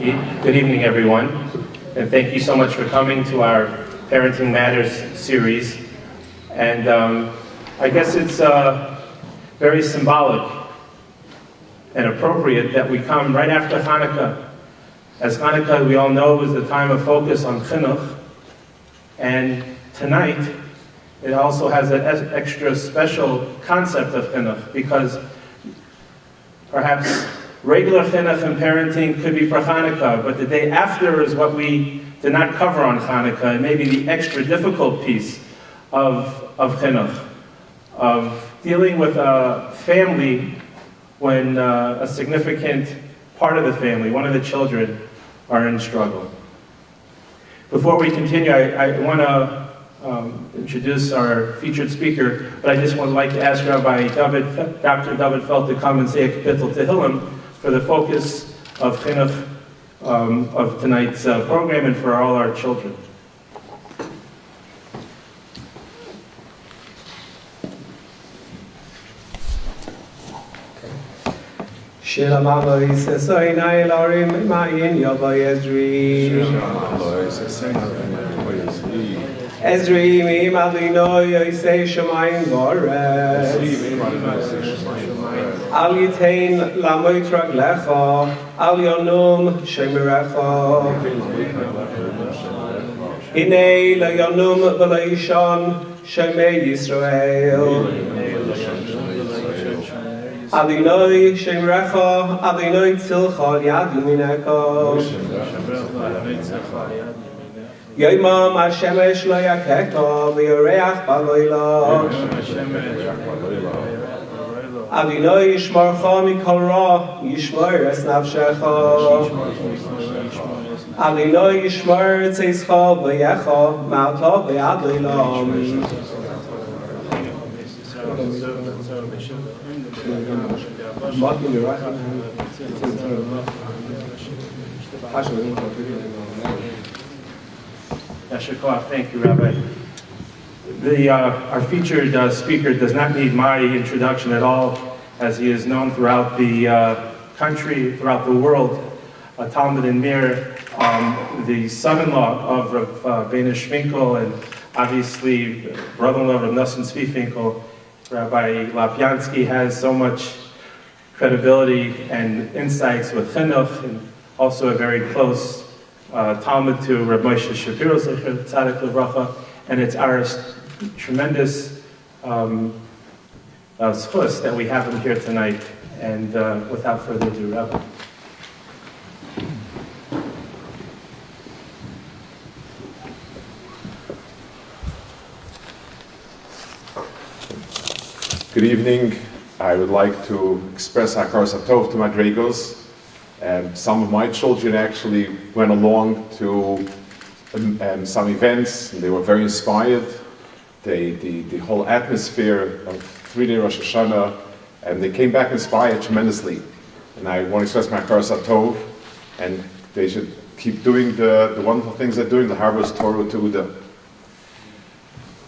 Good evening, everyone, and thank you so much for coming to our Parenting Matters series. And I guess it's very symbolic and appropriate that we come right after Hanukkah. As Hanukkah, we all know, is the time of focus on chinuch, and tonight it also has an extra special concept of chinuch, because perhaps regular chinuch and parenting could be for Hanukkah, but the day after is what we did not cover on Hanukkah, and maybe the extra difficult piece of chinuch, of dealing with a family when a significant part of the family, one of the children, are in struggle. Before we continue, I want to introduce our featured speaker, but I just would like to ask Rabbi Dr. David Feld to come and say a kapitel tehillim for the focus of chinuch of tonight's program and for all our children. Shir Amalois Esoinai Lorim Ma'in Yobo Ezri Ezri Mim Adino Yosei Shemaim Bores Al Yitain Lamoit Raglecha Al Yonum Shemirecha Inei La Yonum V'la Yishon Shemei Yisrael Adonai Shemrecha, Adonai Tzilcha Yad Yamineka. Yoimam Hashemesh Lo Yakeka V'Yoreach Baloila. Adonai Yishmarcha Mikol Ra, Yishmor Es Nafshecha. Adonai Yishmor Tzischa V'Yecha, Ma'ata V'Yad Olam. Thank you, Rabbi. Our featured speaker does not need my introduction at all, as he is known throughout the country, throughout the world. Talmud and Mir, the son-in-law of Rav Bena Shvinkel, and obviously brother-in-law of Nosson Tzvi Finkel. Rabbi Lapyansky has so much credibility and insights with chinuch, and also a very close Talmud to Reb Moshe Shapiro Zecher Tzadik Livracha, and it's our tremendous schus that we have him here tonight. And without further ado, Rabbi. Good evening. I would like to express hakaras hatov to Madraigos. Some of my children actually went along to some events, and they were very inspired. The whole atmosphere of 3-day Rosh Hashanah, and they came back inspired tremendously. And I want to express my hakaras hatov, and they should keep doing the wonderful things they're doing, the Harvard's Torah to Uda.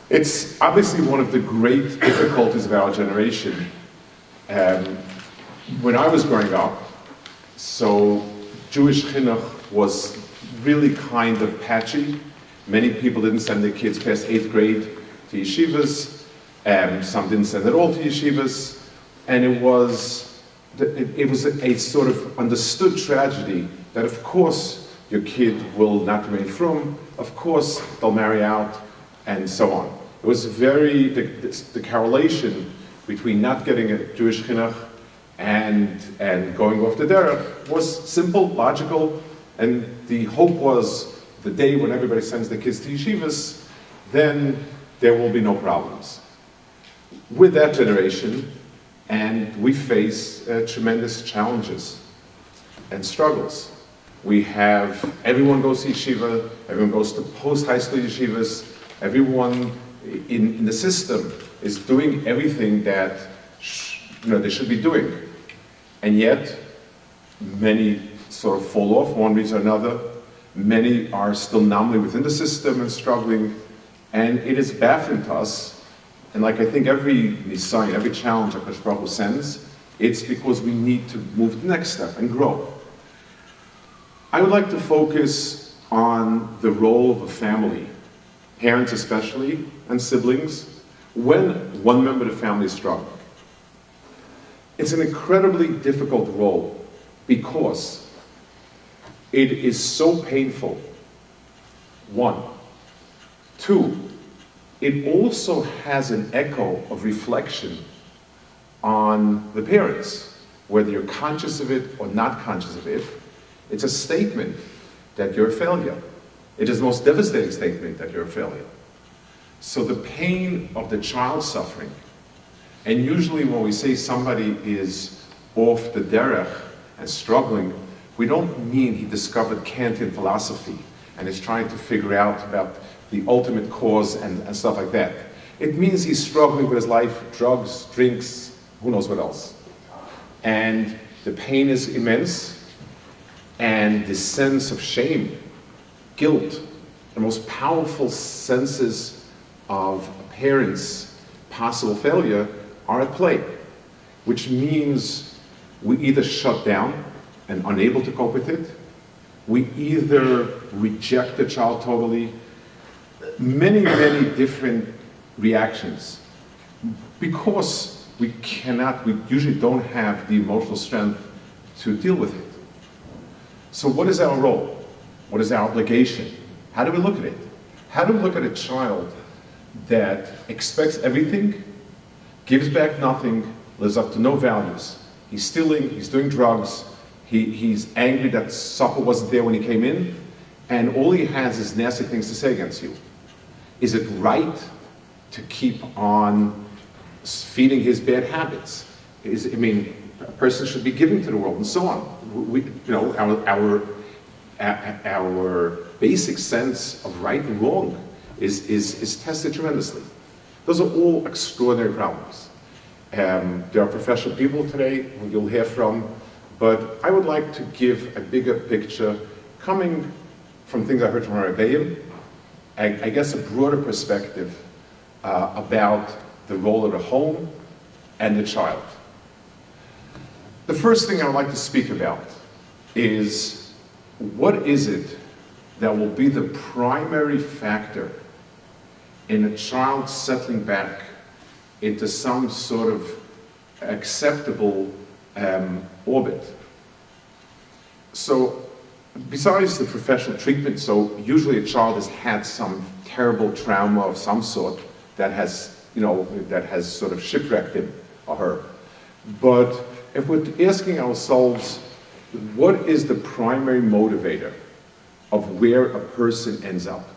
It's obviously one of the great difficulties of our generation. When I was growing up, so Jewish chinuch was really kind of patchy. Many people didn't send their kids past 8th grade to yeshivas. Some didn't send at all to yeshivas. And it was a sort of understood tragedy that, of course, your kid will not remain frum, of course, they'll marry out, and so on. It was the correlation between not getting a Jewish chinuch and going off the derech was simple, logical, and the hope was the day when everybody sends their kids to yeshivas, then there will be no problems. With that generation, and we face tremendous challenges and struggles. We have, everyone goes to yeshiva, everyone goes to post-high school yeshivas, everyone in the system is doing everything that they should be doing. And yet, many sort of fall off one reason or another. Many are still nominally within the system and struggling. And it is baffling to us. And like I think every nisayon, every challenge that Hakadosh Baruch Hu sends, it's because we need to move to the next step and grow. I would like to focus on the role of a family, parents especially, and siblings, when one member of the family is struggling. It's an incredibly difficult role because it is so painful, one. Two, it also has an echo of reflection on the parents, whether you're conscious of it or not conscious of it. It's a statement that you're a failure. It is the most devastating statement that you're a failure. So the pain of the child suffering, and usually when we say somebody is off the derech and struggling, we don't mean he discovered Kantian philosophy and is trying to figure out about the ultimate cause and stuff like that. It means he's struggling with his life, drugs, drinks, who knows what else. And the pain is immense, and the sense of shame, guilt, the most powerful senses of a parent's possible failure are at play, which means we either shut down and unable to cope with it, we either reject the child totally, many different reactions, because we usually don't have the emotional strength to deal with it. So what is our role? What is our obligation? How do we look at it? How do we look at a child that expects everything, gives back nothing, lives up to no values? He's stealing, he's doing drugs, he's angry that supper wasn't there when he came in, and all he has is nasty things to say against you. Is it right to keep on feeding his bad habits? A person should be giving to the world and so on. Our basic sense of right and wrong is tested tremendously. Those are all extraordinary problems. There are professional people today who you'll hear from, but I would like to give a bigger picture coming from things I heard from Rebbeim, I guess a broader perspective about the role of the home and the child. The first thing I would like to speak about is what is it that will be the primary factor in a child settling back into some sort of acceptable orbit. So besides the professional treatment, so usually a child has had some terrible trauma of some sort that has sort of shipwrecked him or her. But if we're asking ourselves, what is the primary motivator of where a person ends up?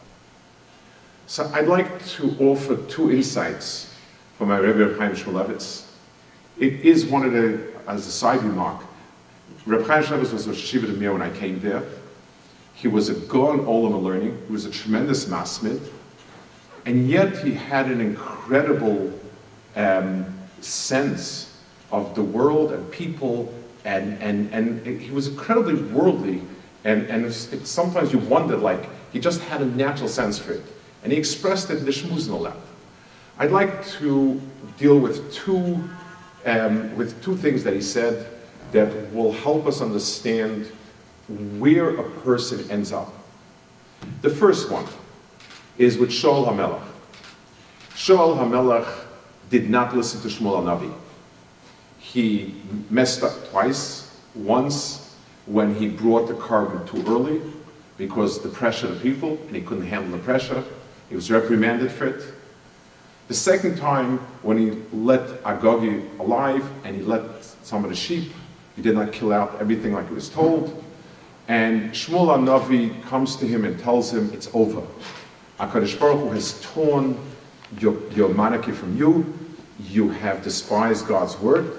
So I'd like to offer two insights from my Rebbe Chaim Shmulevitz. It is one of the, as a side remark, Rebbe Chaim Shmulevitz was a Shiva to me when I came there. He was a Gaon Olam of learning. He was a tremendous masmid. And yet he had an incredible sense of the world and people, and he was incredibly worldly, and sometimes you wondered, like, he just had a natural sense for it. And he expressed it in the shmuz and all that. I'd like to deal with two things that he said that will help us understand where a person ends up. The first one is with Shaul HaMelech. Shaul HaMelech did not listen to Shmuel HaNavi. He messed up twice. Once when he brought the carbon too early because the pressure of the people, and he couldn't handle the pressure. He was reprimanded for it. The second time when he let Agogi alive and he let some of the sheep, he did not kill out everything like he was told. And Shmuel HaNavi comes to him and tells him, it's over. HaKadosh Baruch Hu has torn your monarchy from you. You have despised God's word,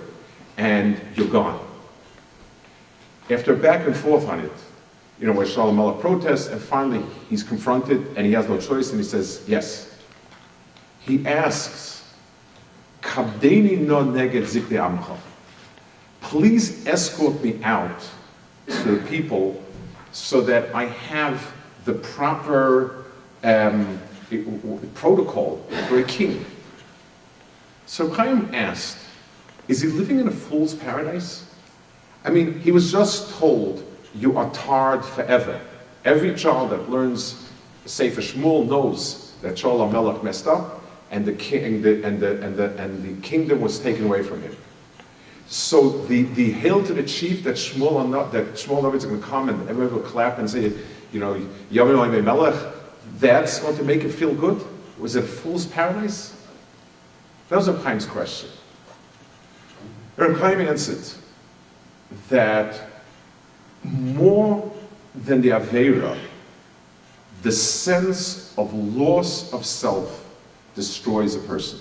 and you're gone. After back and forth on it, where Shaul HaMelech protests, and finally he's confronted, and he has no choice, and he says, yes. He asks, Kabdeni no neged zikne amcha. Please escort me out to the people so that I have the proper protocol for a king. So Chaim asked, is he living in a fool's paradise? I mean, he was just told you are tarred forever. Every child that learns Sefer Shmuel knows that Shaul HaMelech messed up, and the kingdom was taken away from him. So the hail to the chief that Shmuel is going to come and everybody will clap and say, you know, Yavim Melech, that's going to make it feel good? Was it a fool's paradise? That was Reb Chaim's question. Reb Chaim answered that more than the Aveira, the sense of loss of self destroys a person.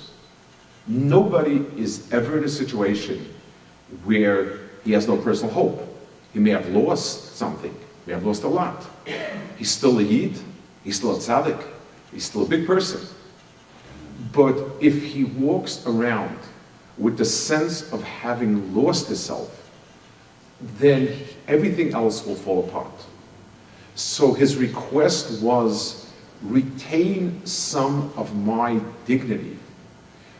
Nobody is ever in a situation where he has no personal hope. He may have lost something, may have lost a lot. He's still a Yid, he's still a tzaddik, he's still a big person. But if he walks around with the sense of having lost himself, then everything else will fall apart. So his request was, retain some of my dignity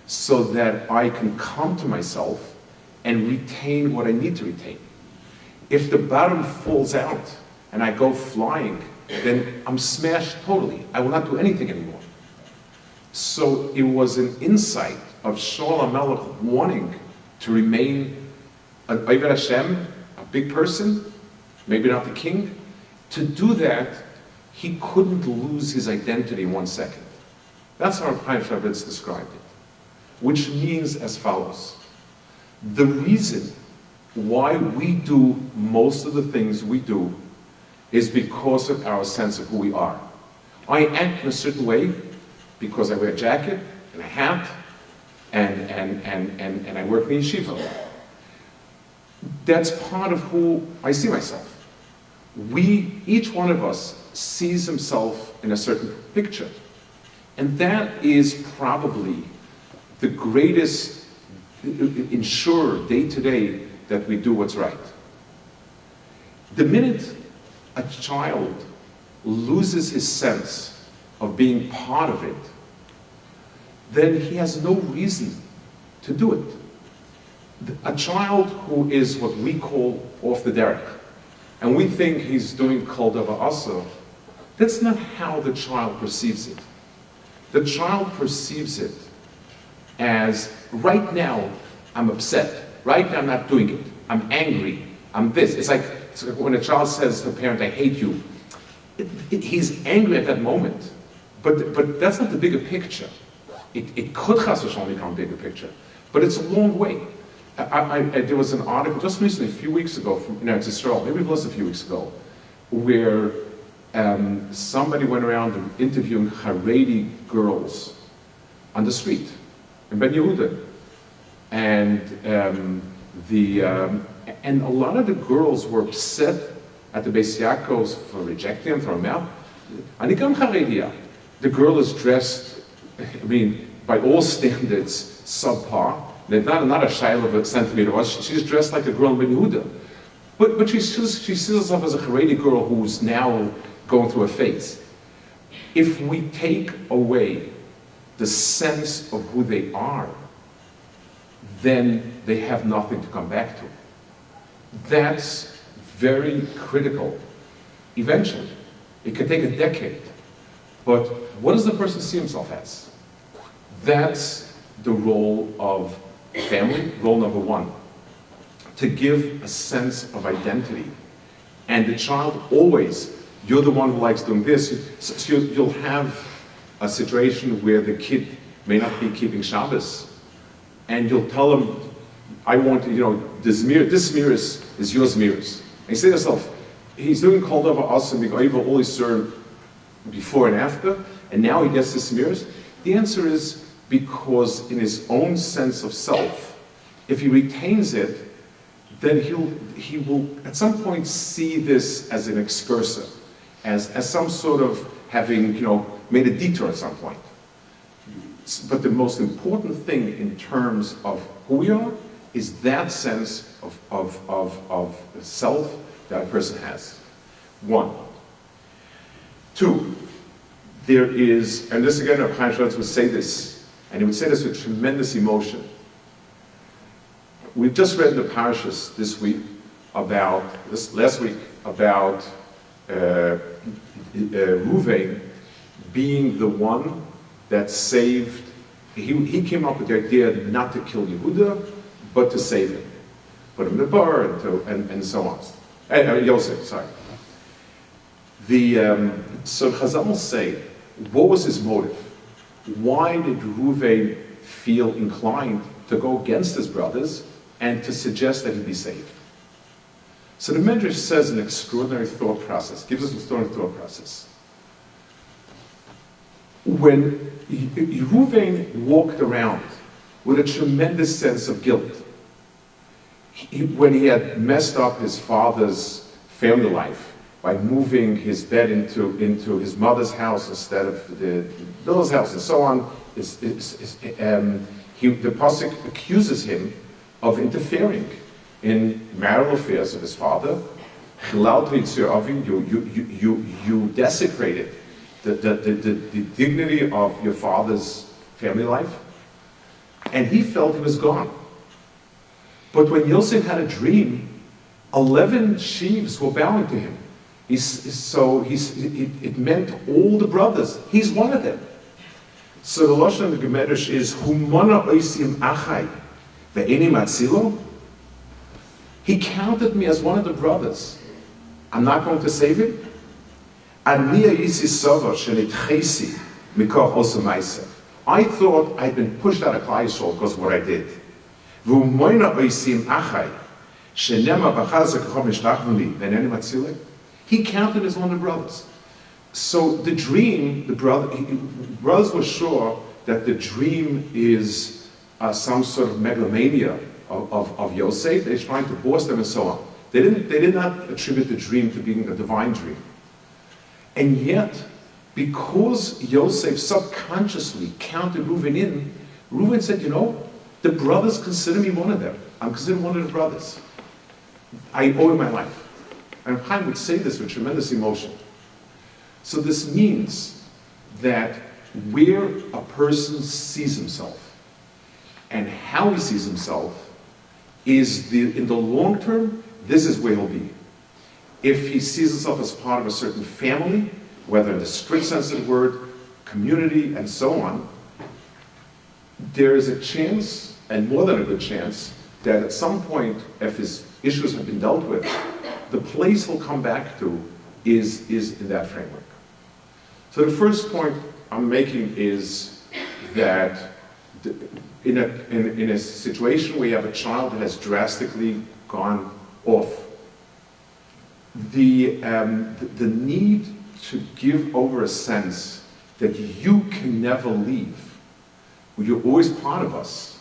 so that I can come to myself and retain what I need to retain. If the bottom falls out and I go flying, then I'm smashed totally. I will not do anything anymore. So it was an insight of Shaul HaMelech wanting to remain an Oved Hashem, a big person, maybe not the king. To do that, he couldn't lose his identity in 1 second. That's how Chaim Shabbatz described it, which means as follows. The reason why we do most of the things we do is because of our sense of who we are. I act in a certain way because I wear a jacket and a hat and I work in yeshiva. That's part of who I see myself. Each one of us sees himself in a certain picture. And that is probably the greatest ensure day to day that we do what's right. The minute a child loses his sense of being part of it, then he has no reason to do it. A child who is what we call off the derech, and we think he's doing kol davar asur, that's not how the child perceives it. The child perceives it as, right now, I'm upset. Right now, I'm not doing it. I'm angry. I'm this. It's like when a child says to a parent, I hate you. He's angry at that moment. But that's not the bigger picture. It could chas v'shalom become a bigger picture. But it's a long way. There was an article just recently, a few weeks ago, from Eretz Yisrael, maybe it was a few weeks ago, where somebody went around interviewing Haredi girls on the street in Ben Yehuda. And a lot of the girls were upset at the Beis Yaakov for rejecting them, throwing them out. Anikam Harediya. The girl is dressed, I mean, by all standards, subpar. Not a shayla of a centimeter. She's dressed like a girl in Ben Yehuda. But she sees herself as a Haredi girl who's now going through a phase. If we take away the sense of who they are, then they have nothing to come back to. That's very critical. Eventually, it can take a decade. But what does the person see himself as? That's the role of family, role number one. To give a sense of identity. And the child always, you're the one who likes doing this. So you'll have a situation where the kid may not be keeping Shabbos. And you'll tell him, I want, this mirror is your mirrors. And you say to yourself, he's doing kol davar asur over all his served before and after, and now he gets this mirrors. The answer is because in his own sense of self, if he retains it, then he will at some point see this as an excursus, as some sort of having made a detour at some point. But the most important thing in terms of who we are is that sense of self that a person has. 1. 2, there is, and this again, Reb Chaim Shabbatz would say this, and he would say this with tremendous emotion. We've just read the parashas this week last week, about Ruvain being the one that saved. He came up with the idea not to kill Yehuda, but to save him, put him in the bar, and so on. Yosef, sorry. So Chazal say, what was his motive? Why did Ruvain feel inclined to go against his brothers and to suggest that he be saved? So the Medrash says an extraordinary thought process, gives us an extraordinary thought process. When Ruvain walked around with a tremendous sense of guilt, when he had messed up his father's family life by moving his bed into his mother's house instead of the Bill's house and so on, the Pasuk accuses him of interfering in marital affairs of his father. You desecrated the dignity of your father's family life. And he felt he was gone. But when Yosef had a dream, 11 sheaves were bowing to him. It meant all the brothers. He's one of them. So the Lashon of the Gemedrash is, Humana oisim achai ve'eni matzilo. He counted me as one of the brothers. I'm not going to save him. Ani yisi sover shenitchesi mikach osamaisa. I thought I'd been pushed out of Klal Yisrael because of what I did. V'umoina oisim achai shenema b'chazak chom mishnachveli ve'eni matzilo. He counted as one of the brothers. So the dream, brothers were sure that the dream is some sort of megalomania of Yosef. They're trying to boss them and so on. They did not attribute the dream to being a divine dream. And yet, because Yosef subconsciously counted Reuven in, Reuven said, the brothers consider me one of them. I'm considered one of the brothers. I owe him my life. And Chaim would say this with tremendous emotion. So this means that where a person sees himself and how he sees himself is in the long term, this is where he'll be. If he sees himself as part of a certain family, whether in the strict sense of the word, community, and so on, there is a chance, and more than a good chance, that at some point, if his issues have been dealt with, the place he'll come back to is in that framework. So the first point I'm making is that in a situation where you have a child that has drastically gone off, the need to give over a sense that you can never leave, you're always part of us,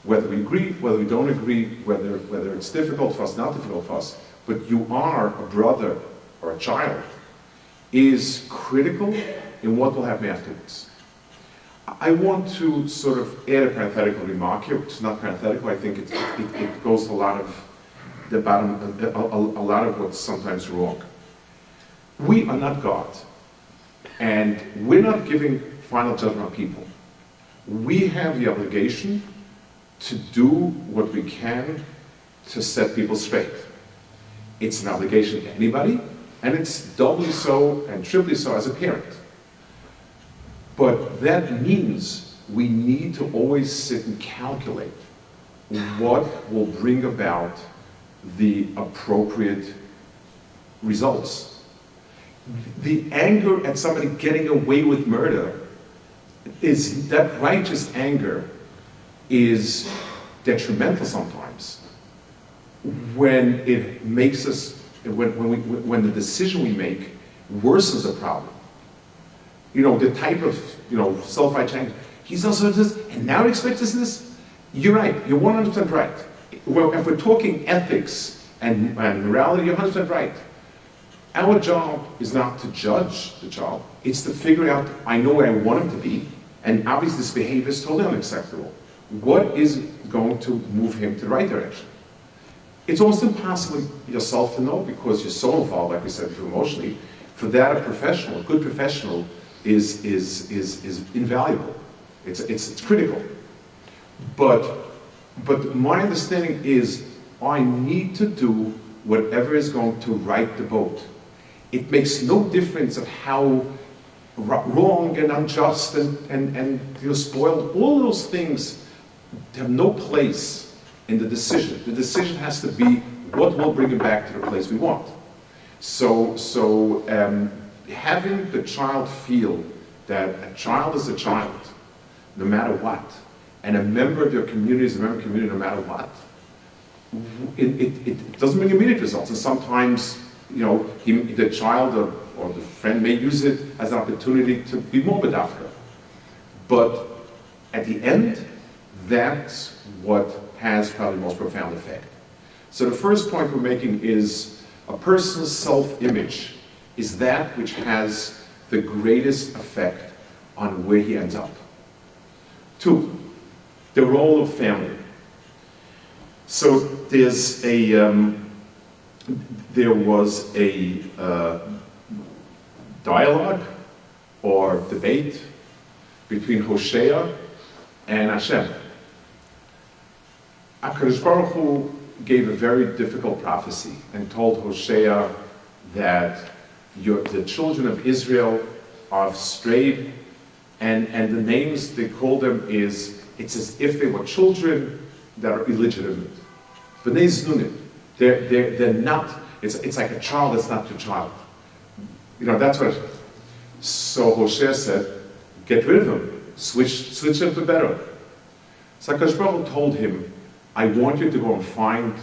whether we agree, whether we don't agree, whether it's difficult for us, not difficult for us, but you are a brother or a child, is critical in what will happen afterwards. I want to sort of add a parenthetical remark here, which is not parenthetical. I think it goes to a lot of the bottom, a lot of what's sometimes wrong. We are not God, and we're not giving final judgment on people. We have the obligation to do what we can to set people straight. It's an obligation to anybody, and it's doubly so and triply so as a parent. But that means we need to always sit and calculate what will bring about the appropriate results. The anger at somebody getting away with murder is, that righteous anger is detrimental sometimes when it makes us, when the decision we make worsens the problem. The type of, self-righteous anger. He's also this, and now he expects this and this. You're right, you're 100% right. Well, if we're talking ethics and morality, you're 100% right. Our job is not to judge the child, it's to figure out, I know where I want him to be, and obviously this behavior is totally unacceptable. What is going to move him to the right direction? It's almost impossible yourself to know because you're so involved, like we said, emotionally. For that, a professional, a good professional, is invaluable. It's critical. But my understanding is I need to do whatever is going to right the boat. It makes no difference of how wrong and unjust and spoiled. All those things have no place in the decision. The decision has to be what will bring it back to the place we want. So having the child feel that a child is a child, no matter what, and a member of your community is a member of the community no matter what, it doesn't bring immediate results. And sometimes, the child or the friend may use it as an opportunity to be more bedafka. But at the end, that's what has probably the most profound effect. So the first point we're making is a person's self-image is that which has the greatest effect on where he ends up. 2, the role of family. So there was a dialogue or debate between Hosea and Hashem. HaKadosh Baruch Hu gave a very difficult prophecy and told Hosea that the children of Israel are strayed, and the names they call them it's as if they were children that are illegitimate. B'nei Znunim. They're not, it's like a child that's not your child. That's what so Hosea said, get rid of him, switch him for better. So HaKadosh Baruch Hu told him, I want you to go and find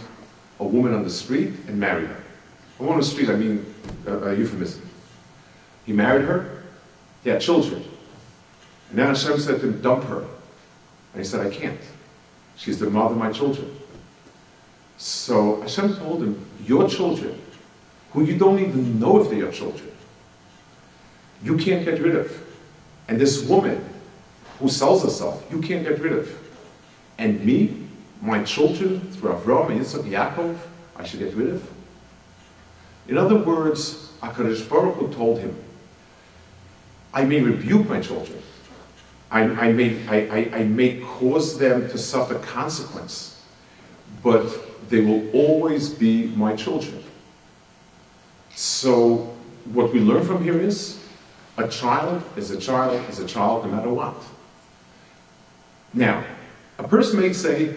a woman on the street and marry her. A woman on the street, I mean a euphemism. He married her, they had children. And then Hashem said to him, dump her. And he said, I can't. She's the mother of my children. So Hashem told him, your children, who you don't even know if they're your children, you can't get rid of. And this woman who sells herself, you can't get rid of. And me, my children, through Avraham, Yitzchak, Yaakov, I should get rid of. In other words, HaKadosh Baruch Hu told him, I may rebuke my children. I may cause them to suffer consequence, but they will always be my children. So what we learn from here is, a child is a child is a child no matter what. Now, a person may say,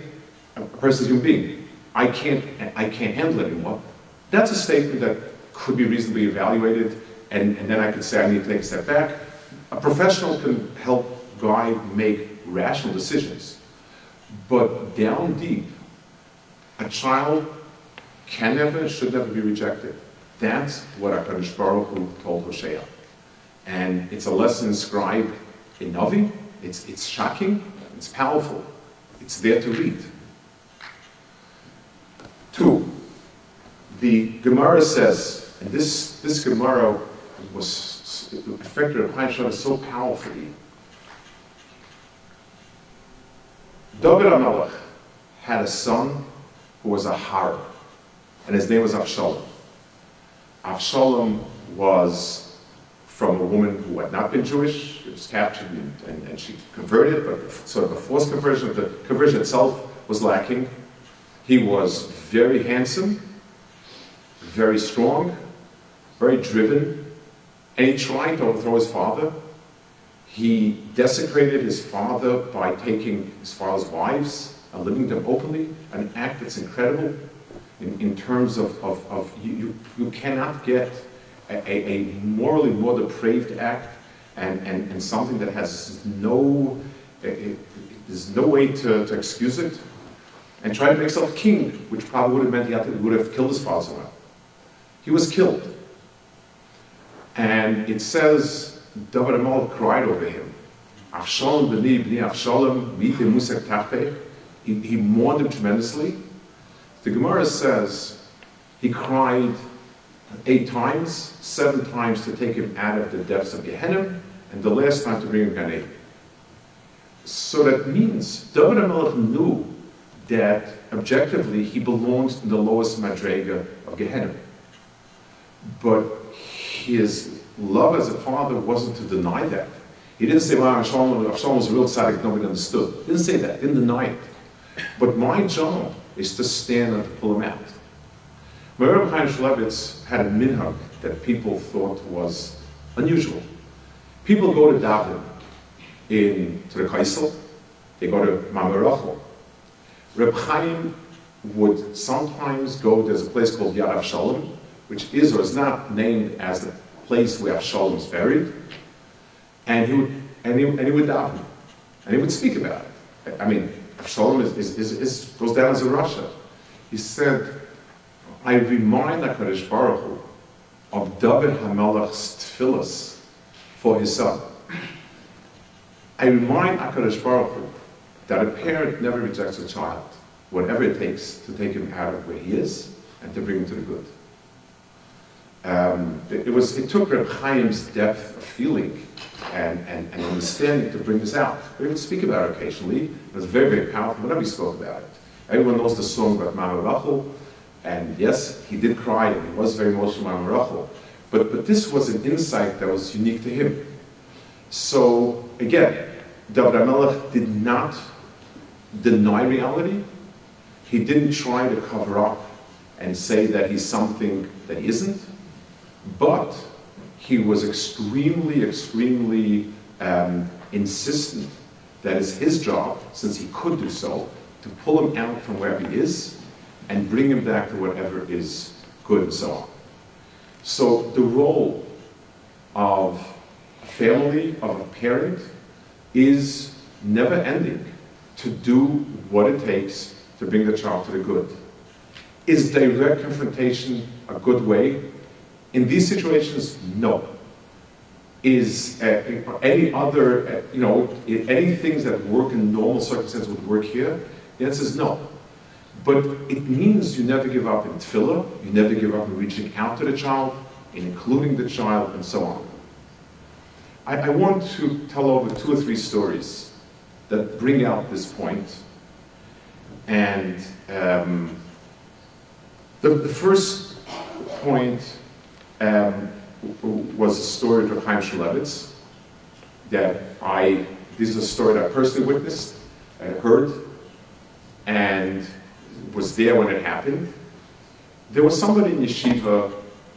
a person's human being, I can't handle it anymore. That's a statement that could be reasonably evaluated, and then I could say I need to take a step back. A professional can help guide, make rational decisions. But down deep, a child can never, should never be rejected. That's what HaKadosh Baruch Hu told Hosea. And it's a lesson inscribed in Navi. It's shocking, it's powerful. It's there to read. 2, the Gemara says, and this Gemara was affected Chaim so powerfully. David HaMelech had a son who was a har, and his name was Avshalom. Avshalom was from a woman who had not been Jewish. She was captured and she converted, but sort of a forced conversion. The conversion itself was lacking. He was very handsome, very strong, very driven, and he tried to overthrow his father. He desecrated his father by taking his father's wives and living them openly, an act that's incredible in terms of you cannot get a morally more depraved act and something that has there's no way to excuse it, and try to make himself king, which probably would have meant he would have killed his father somehow. He was killed. And it says, David HaMelech cried over him. Avshalom b'ni Avshalom mite musek tachteh. He mourned him tremendously. The Gemara says he cried 8 times, 7 times to take him out of the depths of Gehenna, and the last time to bring him Gan Eden. So that means David HaMelech knew that objectively he belongs in the lowest Madraiga of Gehenna. But his love as a father wasn't to deny that. He didn't say, well, Avshalom was a real tzaddik, nobody understood. He didn't say that, didn't deny it. But my job is to stand and to pull him out. Reb Chaim Shmulevitz had a minhag that people thought was unusual. People go to daven to the Kaisel, they go to Madraigos. Reb Chaim would sometimes go, there's a place called Yad Avshalom, which is or is not named as the place where Avshalom is buried, and he would daven, and he would speak about it. I mean, Avshalom goes down as a Russia. He said, I remind HaKadosh Baruch Hu of David HaMelech's tefillas for his son. I remind HaKadosh Baruch Hu that a parent never rejects a child, whatever it takes to take him out of where he is and to bring him to the good. It took Reb Chaim's depth of feeling and understanding to bring this out. We would speak about it occasionally. It was very, very powerful whenever he spoke about it. Everyone knows the song about Madraigos, and yes, he did cry and he was very emotional about Madraigos. But this was an insight that was unique to him. So again, David HaMelech did not deny reality. He didn't try to cover up and say that he's something that he isn't, but he was extremely, extremely insistent that it's his job, since he could do so, to pull him out from wherever he is and bring him back to whatever is good and so on. So the role of a family, of a parent, is never ending to do what it takes to bring the child to the good. Is direct confrontation a good way? In these situations, no. Is any other, any things that work in normal circumstances would work here? The answer is no. But it means you never give up in tefillah, you never give up in reaching out to the child, in including the child, and so on. I want to tell over 2 or 3 stories that bring out this point. And the first point was a story of Chaim Shmulevitz this is a story that I personally witnessed, heard, and was there when it happened. There was somebody in yeshiva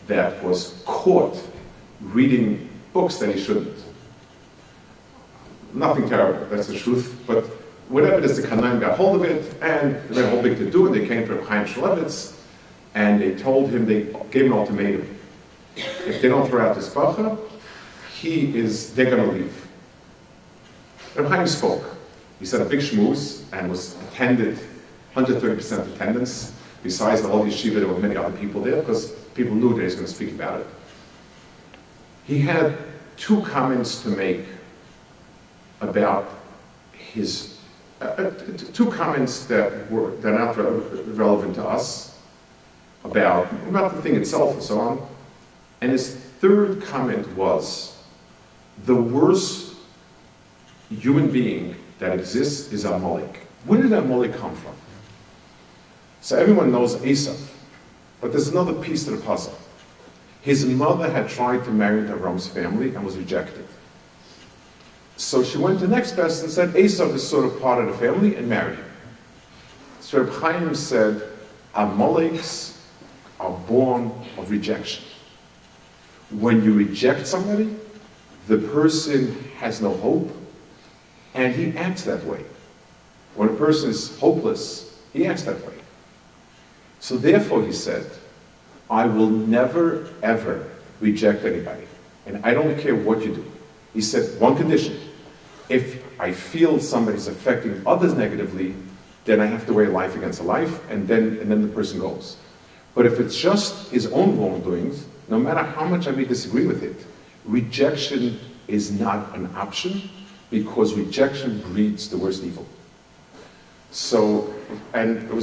that was caught reading books that he shouldn't. Nothing terrible, that's the truth, but whatever it is, the Kanaim got hold of it, and they made a whole big to-do, and they came to Chaim Shmulevitz, and they told him, they gave him an ultimatum. If they don't throw out this bacha, they're going to leave. Reb Chaim spoke. He said a big shmooze and was attended, 130% attendance. Besides the whole yeshiva, there were many other people there because people knew that he was going to speak about it. He had 2 comments to make about his, 2 comments that are not relevant to us about the thing itself and so on. And his 3rd comment was, the worst human being that exists is Amalek. Where did Amalek come from? So everyone knows Esau, but there's another piece to the puzzle. His mother had tried to marry into Avram's family and was rejected. So she went to the next best and said, Esau is sort of part of the family, and married him. So Reb Chaim said, Amaleks are born of rejection. When you reject somebody, the person has no hope, and he acts that way. When a person is hopeless, he acts that way. So therefore, he said, I will never, ever reject anybody, and I don't care what you do. He said, one condition, if I feel somebody's affecting others negatively, then I have to weigh life against a life, and then the person goes. But if it's just his own wrongdoings, no matter how much I may disagree with it, rejection is not an option, because rejection breeds the worst evil. So, and he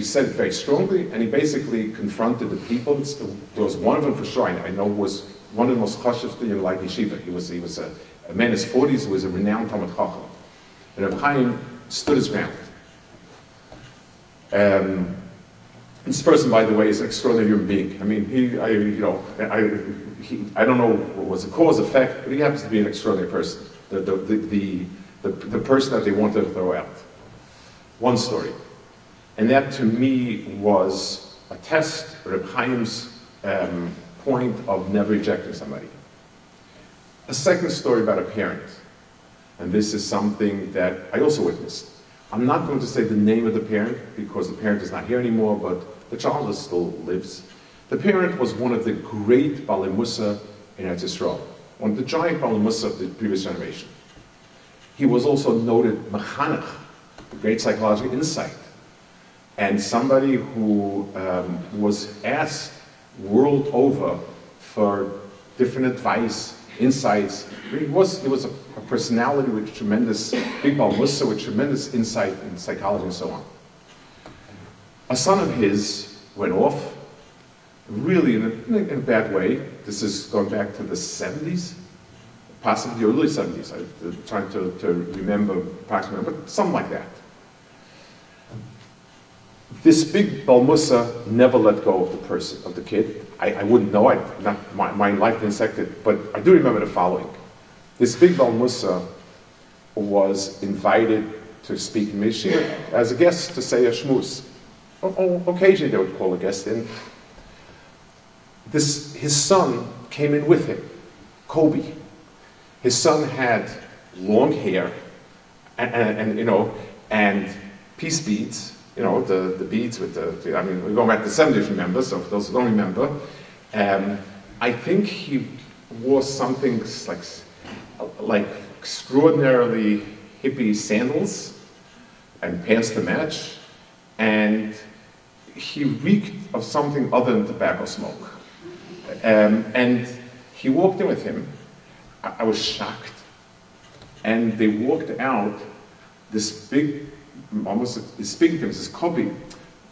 said it very strongly, and he basically confronted the people. There was one of them for sure, I know was one of the most cautious in like yeshiva. He was a man in his 40s who was a renowned Talmid Chacham. And Reb Chaim stood his ground. This person, by the way, is an extraordinary human being. I mean, I don't know what was the cause effect, but he happens to be an extraordinary person. The person that they wanted to throw out. One story. And that to me was attest Reb Chaim's point of never rejecting somebody. A second story about a parent, and this is something that I also witnessed. I'm not going to say the name of the parent because the parent is not here anymore, but the child still lives. The parent was one of the great Balei Musa in Eretz Yisrael, one of the giant Balei Musa of the previous generation. He was also noted mechanech, great psychological insight, and somebody who was asked world over for different advice, insights. He was a personality with tremendous, big Balei Musa with tremendous insight in psychology and so on. A son of his went off, really in a bad way. This is going back to the 70s, possibly the early 70s. I'm trying to remember approximately, but something like that. This big Balei Musa never let go of the person, of the kid. I wouldn't know, my life dissected, but I do remember the following. This big Balei Musa was invited to speak in Yeshiva as a guest to say a shmuz. Occasionally they would call a guest in. His son came in with him, Kobe. His son had long hair and peace beads. The beads with we're going back to the 70s, remember, so for those who don't remember. I think he wore something like extraordinarily hippie sandals and pants to match, and he reeked of something other than tobacco smoke. And he walked in with him. I was shocked. And they walked out, this big, almost speaking to him, says, Kobi,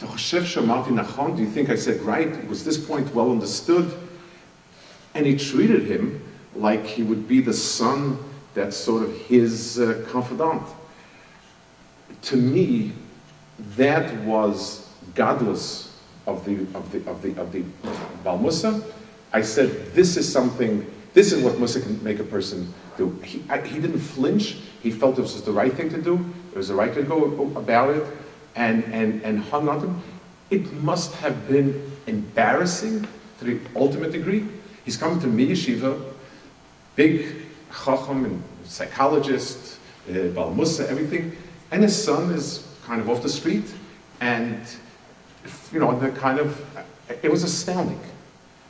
do you think I said right? Was this point well understood? And he treated him like he would be the son that's sort of his confidant. To me, that was godless of the Balei Musa. I said, this is what Musa can make a person do. He didn't flinch. He felt this was the right thing to do. It was the right to go about it, and hung on to him. It must have been embarrassing to the ultimate degree. He's coming to me yeshiva, big chacham and psychologist, Balei Musa, everything, and his son is kind of off the street, and it was astounding.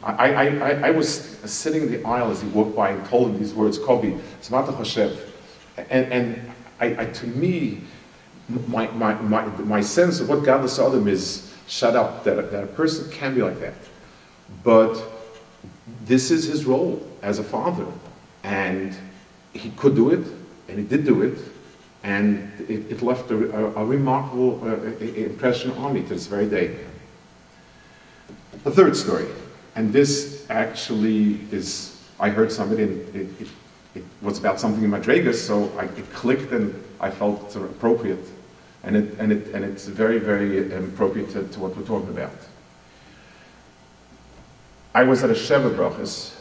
I was sitting in the aisle as he walked by and told him these words, Kobi, Zmata Choshev. And to me, my sense of what godless Adam is, shut up, that a person can be like that. But this is his role as a father. And he could do it, and he did do it, and it left a remarkable impression on me to this very day. The third story, and this actually is, I heard somebody, and it was about something in Madraigos, so it clicked and I felt it's appropriate. And it's very, very appropriate to what we're talking about. I was at a Sheva Brachas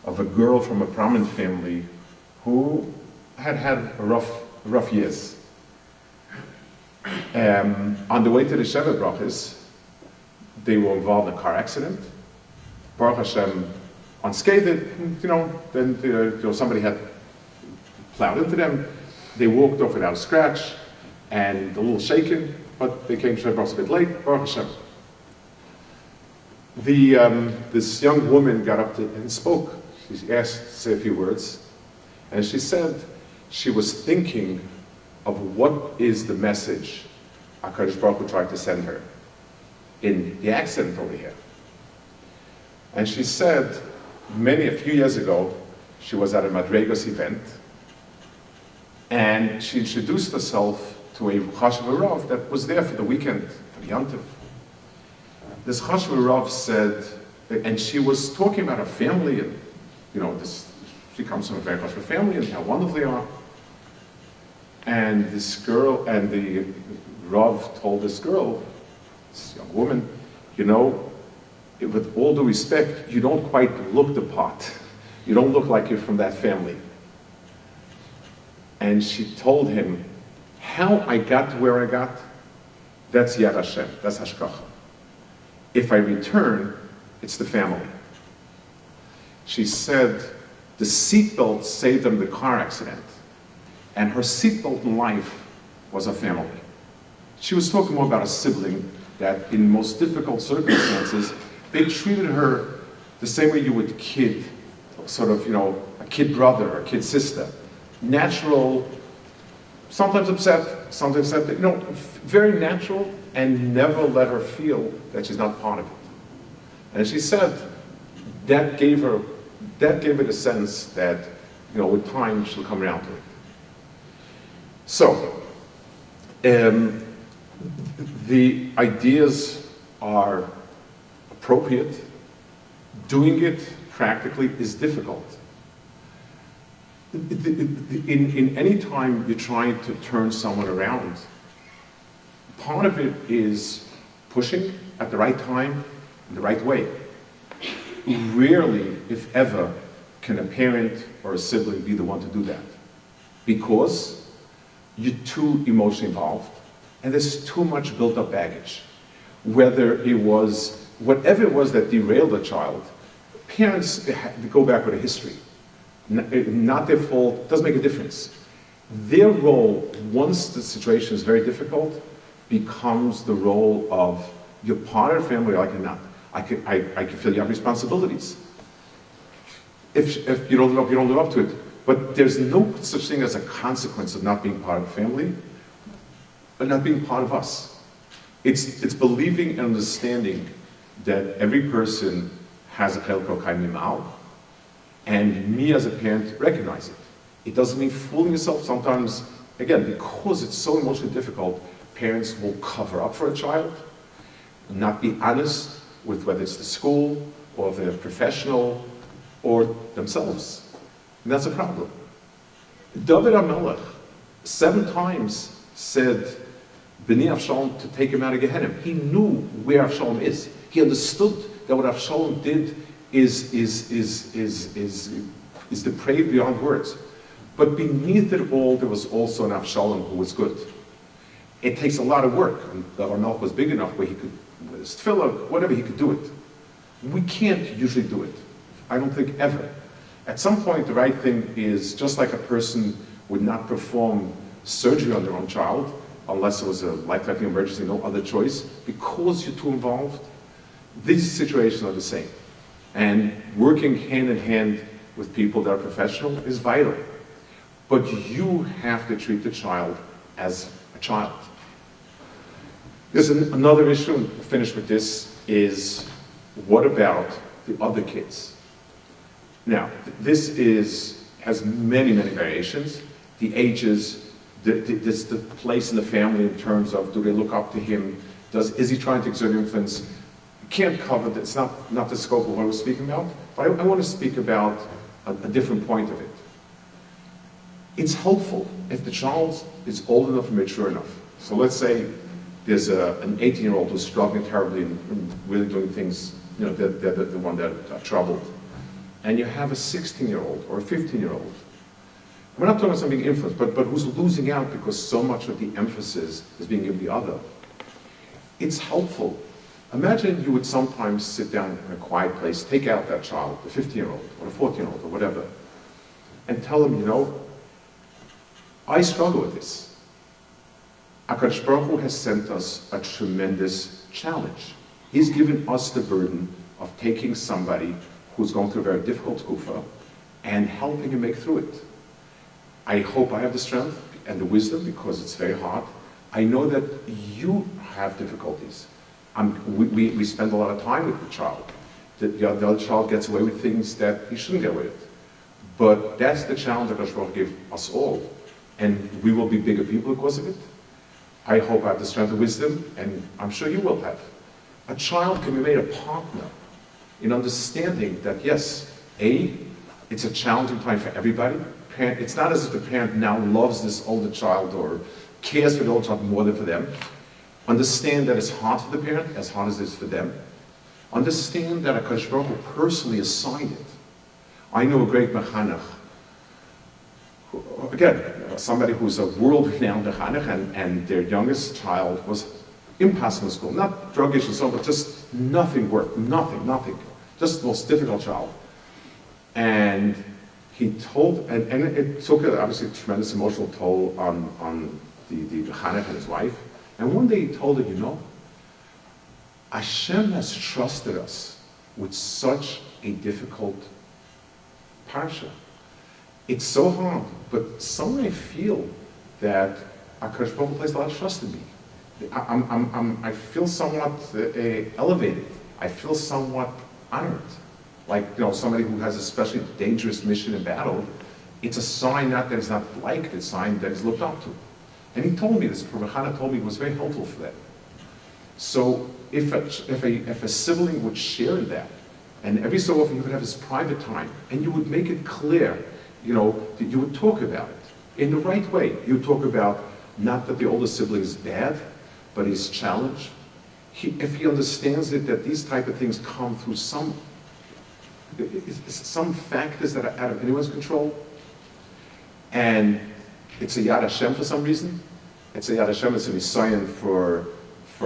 of a girl from a prominent family who had rough years. On the way to the Sheva Brachas, they were involved in a car accident. Baruch Hashem, unscathed, then somebody had plowed into them. They walked off without a scratch and a little shaken, but they came to Sheva Brachas a bit late. Baruch Hashem. This young woman got up and spoke. She asked to say a few words, and she said she was thinking of what is the message HaKadosh Baruch Hu tried to send her in the accident over here. And she said, a few years ago, she was at a Madraigos event, and she introduced herself to a Chashva Rav that was there for the weekend, for the Yantiv. This Chashva Rav said, and she was talking about her family, and she comes from a very Chashva family, and how wonderful they are. And this girl, and the Rav told this girl, this young woman, with all due respect, you don't quite look the part. You don't look like you're from that family. And she told him, how I got to where I got, that's Yad Hashem, that's Hashkacha. If I return, it's the family. She said the seatbelt saved them the car accident, and her seatbelt in life was a family. She was talking more about a sibling that in most difficult circumstances, they treated her the same way you would kid, sort of, a kid brother or a kid sister. Natural, sometimes upset, sometimes upset, very natural, and never let her feel that she's not part of it. And she said that gave her the sense that, with time she'll come around to it. So, the ideas are appropriate. Doing it practically is difficult. In any time you're trying to turn someone around, part of it is pushing at the right time, in the right way. Rarely, if ever, can a parent or a sibling be the one to do that. Because you're too emotionally involved, and there's too much built-up baggage. Whether it was, whatever it was that derailed a child, parents go back with a history. Not their fault, doesn't make a difference. Their role, once the situation is very difficult, becomes the role of, you're part of the family, or I cannot. I can feel you have responsibilities. If you don't live up to it. But there's no such thing as a consequence of not being part of the family, but not being part of us. It's believing and understanding that every person has a chelko kai mimal, and me as a parent recognize it. It doesn't mean fooling yourself. Sometimes, again, because it's so emotionally difficult, parents will cover up for a child, not be honest with whether it's the school or the professional or themselves. And that's a problem. David HaMelech 7 times said B'nai Avshalom to take him out of Gehenna. He knew where Avshalom is. He understood that what Avshalom did is depraved beyond words. But beneath it all, there was also an Avshalom who was good. It takes a lot of work. And David HaMelech was big enough where he could, with his tefillah, whatever, he could do it. We can't usually do it. I don't think ever. At some point, the right thing is, just like a person would not perform surgery on their own child, unless it was a life-threatening emergency, no other choice, because you're too involved, these situations are the same. And working hand in hand with people that are professional is vital. But you have to treat the child as a child. There's another issue, and we'll finish with this, is what about the other kids? Now, this has many, many variations. The ages, the place in the family in terms of, do they look up to him? Is he trying to exert influence? Can't cover that. It's not the scope of what I was speaking about, but I want to speak about a different point of it. It's helpful if the child is old enough and mature enough. So let's say there's an 18-year-old who's struggling terribly and really doing things, they're the one that are troubled. And you have a 16-year-old or a 15-year-old. We're not talking about something influenced, but who's losing out because so much of the emphasis is being given the other. It's helpful. Imagine you would sometimes sit down in a quiet place, take out that child, the 15-year-old or the 14-year-old or whatever, and tell them, I struggle with this. HaKadosh Baruch Hu has sent us a tremendous challenge. He's given us the burden of taking somebody who's going through a very difficult kufa and helping him make through it. I hope I have the strength and the wisdom, because it's very hard. I know that you have difficulties. We spend a lot of time with the child. The other child gets away with things that he shouldn't get away with. But that's the challenge that HaKadosh Baruch Hu gave us all. And we will be bigger people because of it. I hope I have the strength and wisdom, and I'm sure you will have. A child can be made a partner in understanding that, yes, it's a challenging time for everybody. It's not as if the parent now loves this older child or cares for the older child more than for them. Understand that it's hard for the parent as hard as it is for them. Understand that HaKadosh Baruch Hu personally assigned it. I know a great mechanech, again, somebody who's a world-renowned mechanech, and their youngest child was impossible in school. Not drug issues, but just nothing worked, nothing. Just the most difficult child. And he told, and it took obviously a tremendous emotional toll on the Chanech and his wife. And one day he told her, you know, Hashem has trusted us with such a difficult parsha. It's so hard, but somehow I feel that HaKadosh Baruch Hu placed a lot of trust in me. I feel somewhat elevated. I feel somewhat honored. Like, you know, somebody who has a especially dangerous mission in battle, it's a sign not that it's not liked, it's a sign that it's looked up to. And he told me this, Rabbi told me it was very helpful for that. So if a sibling would share in that, and every so often he would have his private time, and you would make it clear, you know, that you would talk about it in the right way. You would talk about not that the older sibling is bad, but he's challenged. If he understands it, that these type of things come through some factors that are out of anyone's control, and it's a Yad Hashem for some reason. It's a Yad Hashem, it's an Nisayan for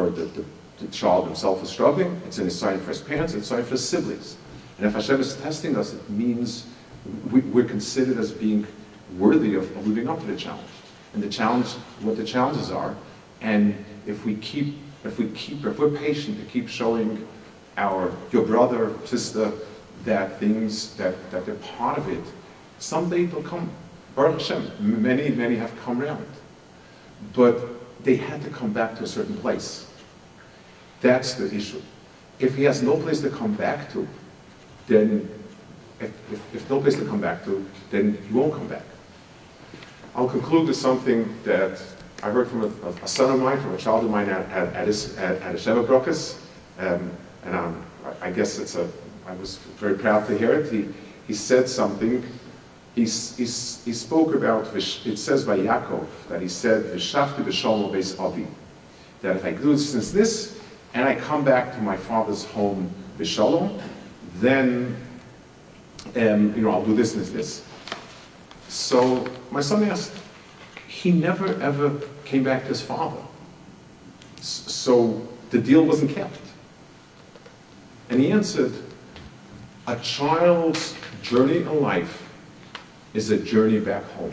the child himself who's struggling, it's an Nisayan for his parents, it's an Nisayan for his siblings. And if Hashem is testing us, it means we're considered as being worthy of living up to the challenge. And the challenge, what the challenges are, and if we're patient to keep showing your brother, sister, that things, that they're part of it, someday they'll come. Baruch Hashem, many have come around. But they had to come back to a certain place. That's the issue. If he has no place to come back to, then, if no place to come back to, then he won't come back. I'll conclude with something that I heard from a son of mine, from a child of mine at a Sheva Brokas, and I guess I was very proud to hear it. He said something. He spoke about, it says by Yaakov, that he said, V'shafti b'shalom beis avi, that if I do this, and I come back to my father's home b'shalom, then, I'll do this. So my son asked, he never ever came back to his father. So the deal wasn't kept. And he answered, a child's journey in life is a journey back home.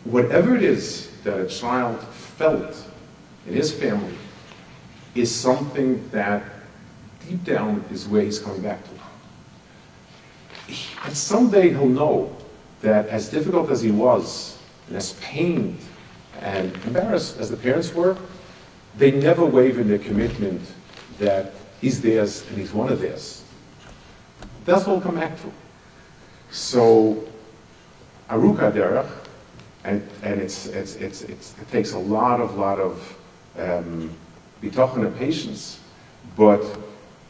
Whatever it is that a child felt in his family is something that deep down is where he's coming back to. And someday he'll know that as difficult as he was, and as pained and embarrassed as the parents were, they never wavered in their commitment that he's theirs and he's one of theirs. That's what we'll come back to. So, Aruka Derech, and it takes a lot of bitachon and patience, but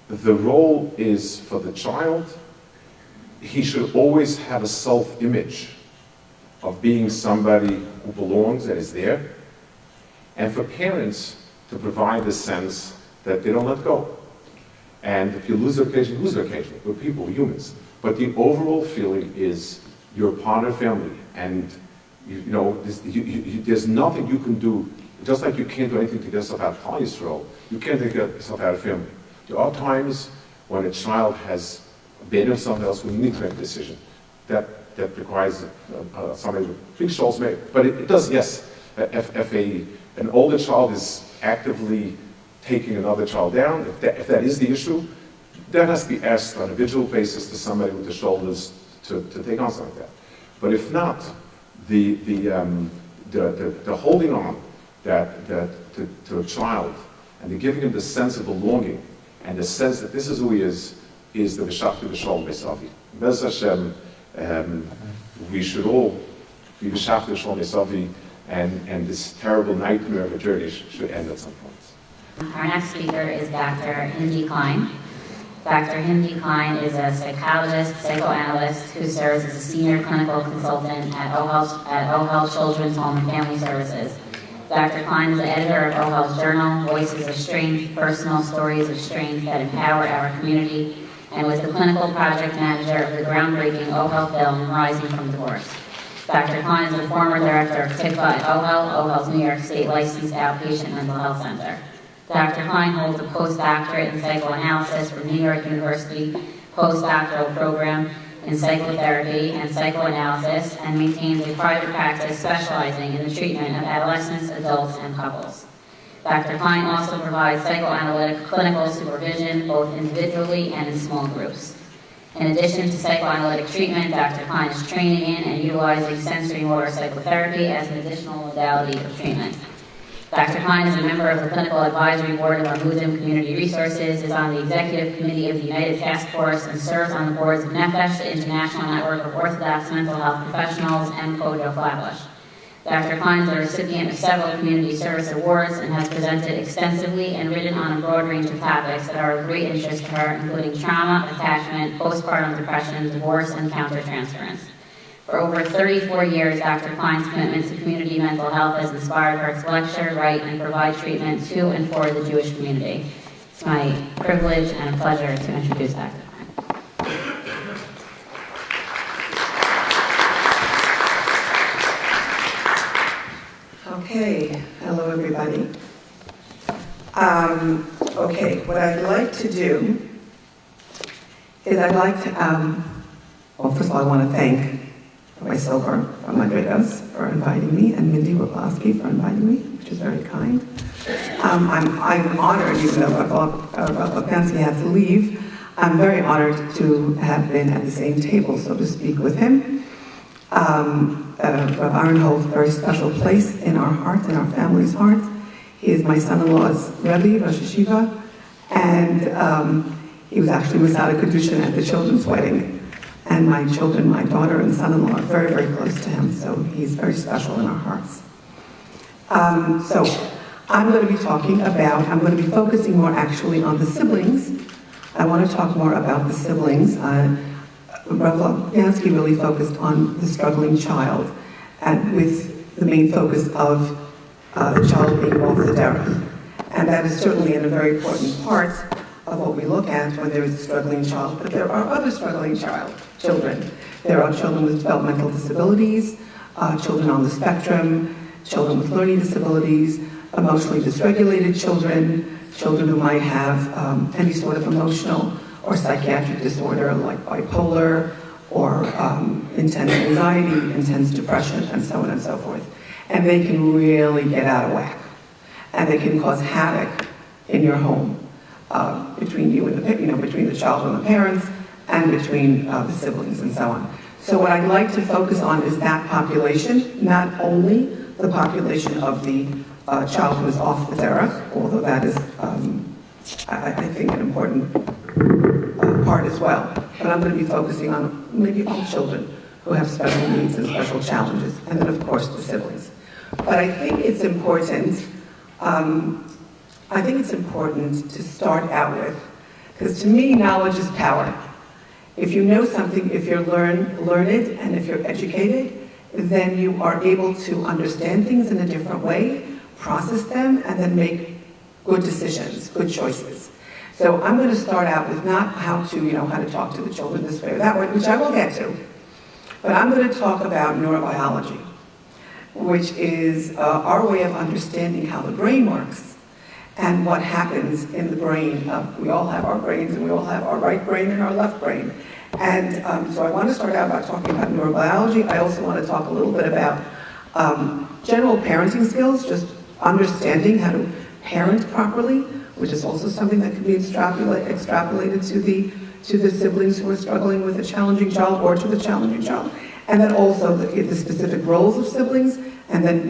the role is for the child. He should always have a self-image of being somebody who belongs, that is there, and for parents to provide the sense that they don't let go. And if you lose occasion, you lose occasion. We're people, we're humans. But the overall feeling is you're a part of the family, and there's nothing you can do. Just like you can't do anything to get yourself out of Klal Yisrael, you can't get yourself out of family. There are times when a child has abandoned something else when you need to make a decision. That requires somebody with big shoulders made. But it does, yes. If an older child is actively taking another child down, if that is the issue, that has to be asked on a individual basis to somebody with the shoulders to take on something like that. But if not, the holding on to a child and the giving him the sense of belonging and the sense that this is who he is the V'shafti b'shalom beis avi. Bez Hashem, we should all be V'shafti b'shalom beis avi, and this terrible nightmare of a journey should end at some point. Our next speaker is Dr. Hindi Klein. Dr. Hindi Klein is a psychologist, psychoanalyst who serves as a senior clinical consultant at OHEL Children's Home and Family Services. Dr. Klein is the editor of OHEL's journal, Voices of Strength, Personal Stories of Strength that Empower Our Community, and was the clinical project manager of the groundbreaking OHEL film, Rising from Divorce. Dr. Klein is the former director of TICVA at OHEL's New York State Licensed Outpatient Mental Health Center. Dr. Klein holds a postdoctorate in psychoanalysis from New York University postdoctoral program in psychotherapy and psychoanalysis, and maintains a private practice specializing in the treatment of adolescents, adults, and couples. Dr. Klein also provides psychoanalytic clinical supervision, both individually and in small groups. In addition to psychoanalytic treatment, Dr. Klein is training in and utilizing sensory motor psychotherapy as an additional modality of treatment. Dr. Klein is a member of the Clinical Advisory Board of Armudim Community Resources, is on the Executive Committee of the United Task Force, and serves on the boards of NEFESH, the International Network of Orthodox Mental Health Professionals, and Kojo Flatbush. Dr. Klein is the recipient of several community service awards and has presented extensively and written on a broad range of topics that are of great interest to her, including trauma, attachment, postpartum depression, divorce, and countertransference. For over 34 years, Dr. Klein's commitment to community mental health has inspired her to lecture, write, and provide treatment to and for the Jewish community. It's my privilege and a pleasure to introduce Dr. Klein. Okay, hello everybody. Okay, what I'd like to do is I'd like to, well, first of all, I want to thank Rabbi Silver from Madraigos for inviting me, and Mindy Roblowski for inviting me, which is very kind. I'm honored, even though Rabbi Pansky had to leave, I'm very honored to have been at the same table, so to speak, with him. Rabbi Aaron holds a very special place in our heart, in our family's heart. He is my son-in-law's Rebbe, Rosh Hashiva, and he was actually Masada Kedushin at the children's wedding. And my children, my daughter and son-in-law are very, very close to him, so he's very special in our hearts. So I'm going to be I'm going to be focusing more actually on the siblings. I want to talk more about the siblings. Rav Yansky really focused on the struggling child, and with the main focus of the child being off the derech. And that is certainly a very important part of what we look at when there is a struggling child, but there are other struggling children. There are children with developmental disabilities, children on the spectrum, children with learning disabilities, emotionally dysregulated children, children who might have any sort of emotional or psychiatric disorder like bipolar or intense anxiety, intense depression, and so on and so forth. And they can really get out of whack. And they can cause havoc in your home. Between you and between the child and the parents, and between the siblings and so on. So what I'd like to focus on is that population, not only the population of the child who is off the derech, although that is, I think, an important part as well. But I'm going to be focusing on maybe all children who have special needs and special challenges, and then of course the siblings. But I think it's important. I think it's important to start out with, because to me, knowledge is power. If you know something, if you're learned, and if you're educated, then you are able to understand things in a different way, process them, and then make good decisions, good choices. So I'm going to start out with not how to talk to the children this way or that way, which I will get to, but I'm going to talk about neurobiology, which is our way of understanding how the brain works and what happens in the brain. We all have our brains, and we all have our right brain and our left brain. And so I want to start out by talking about neurobiology. I also want to talk a little bit about general parenting skills, just understanding how to parent properly, which is also something that can be extrapolated to the siblings who are struggling with a challenging child or to the challenging child. And then also the specific roles of siblings, and then,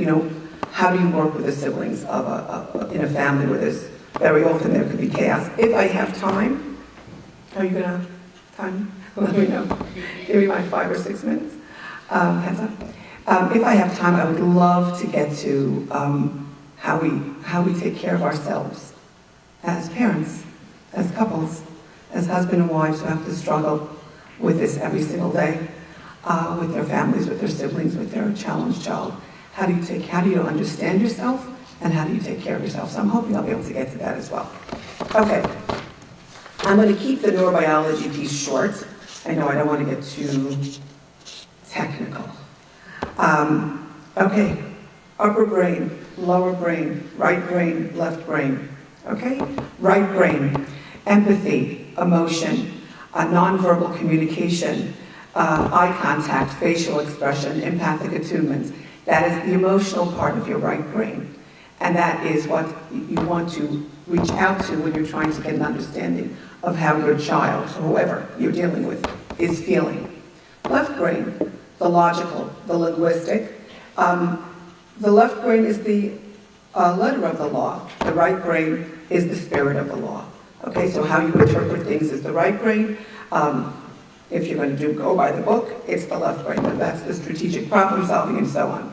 how do you work with the siblings in a family where there's very often there could be chaos. If I have time, are you going to have time? Let me know. Give me my 5 or 6 minutes. Hands up. If I have time, I would love to get to how we take care of ourselves as parents, as couples, as husband and wives who have to struggle with this every single day, with their families, with their siblings, with their challenged child. How do you understand yourself, and how do you take care of yourself? So I'm hoping I'll be able to get to that as well. Okay, I'm going to keep the neurobiology piece short. I know I don't want to get too technical. Okay, upper brain, lower brain, right brain, left brain. Okay? Right brain, empathy, emotion, nonverbal communication, eye contact, facial expression, empathic attunement. That is the emotional part of your right brain. And that is what you want to reach out to when you're trying to get an understanding of how your child, or whoever you're dealing with, is feeling. Left brain, the logical, the linguistic. The left brain is the letter of the law. The right brain is the spirit of the law. Okay, so how you interpret things is the right brain. If you're going to go by the book, it's the left brain, and that's the strategic problem solving and so on.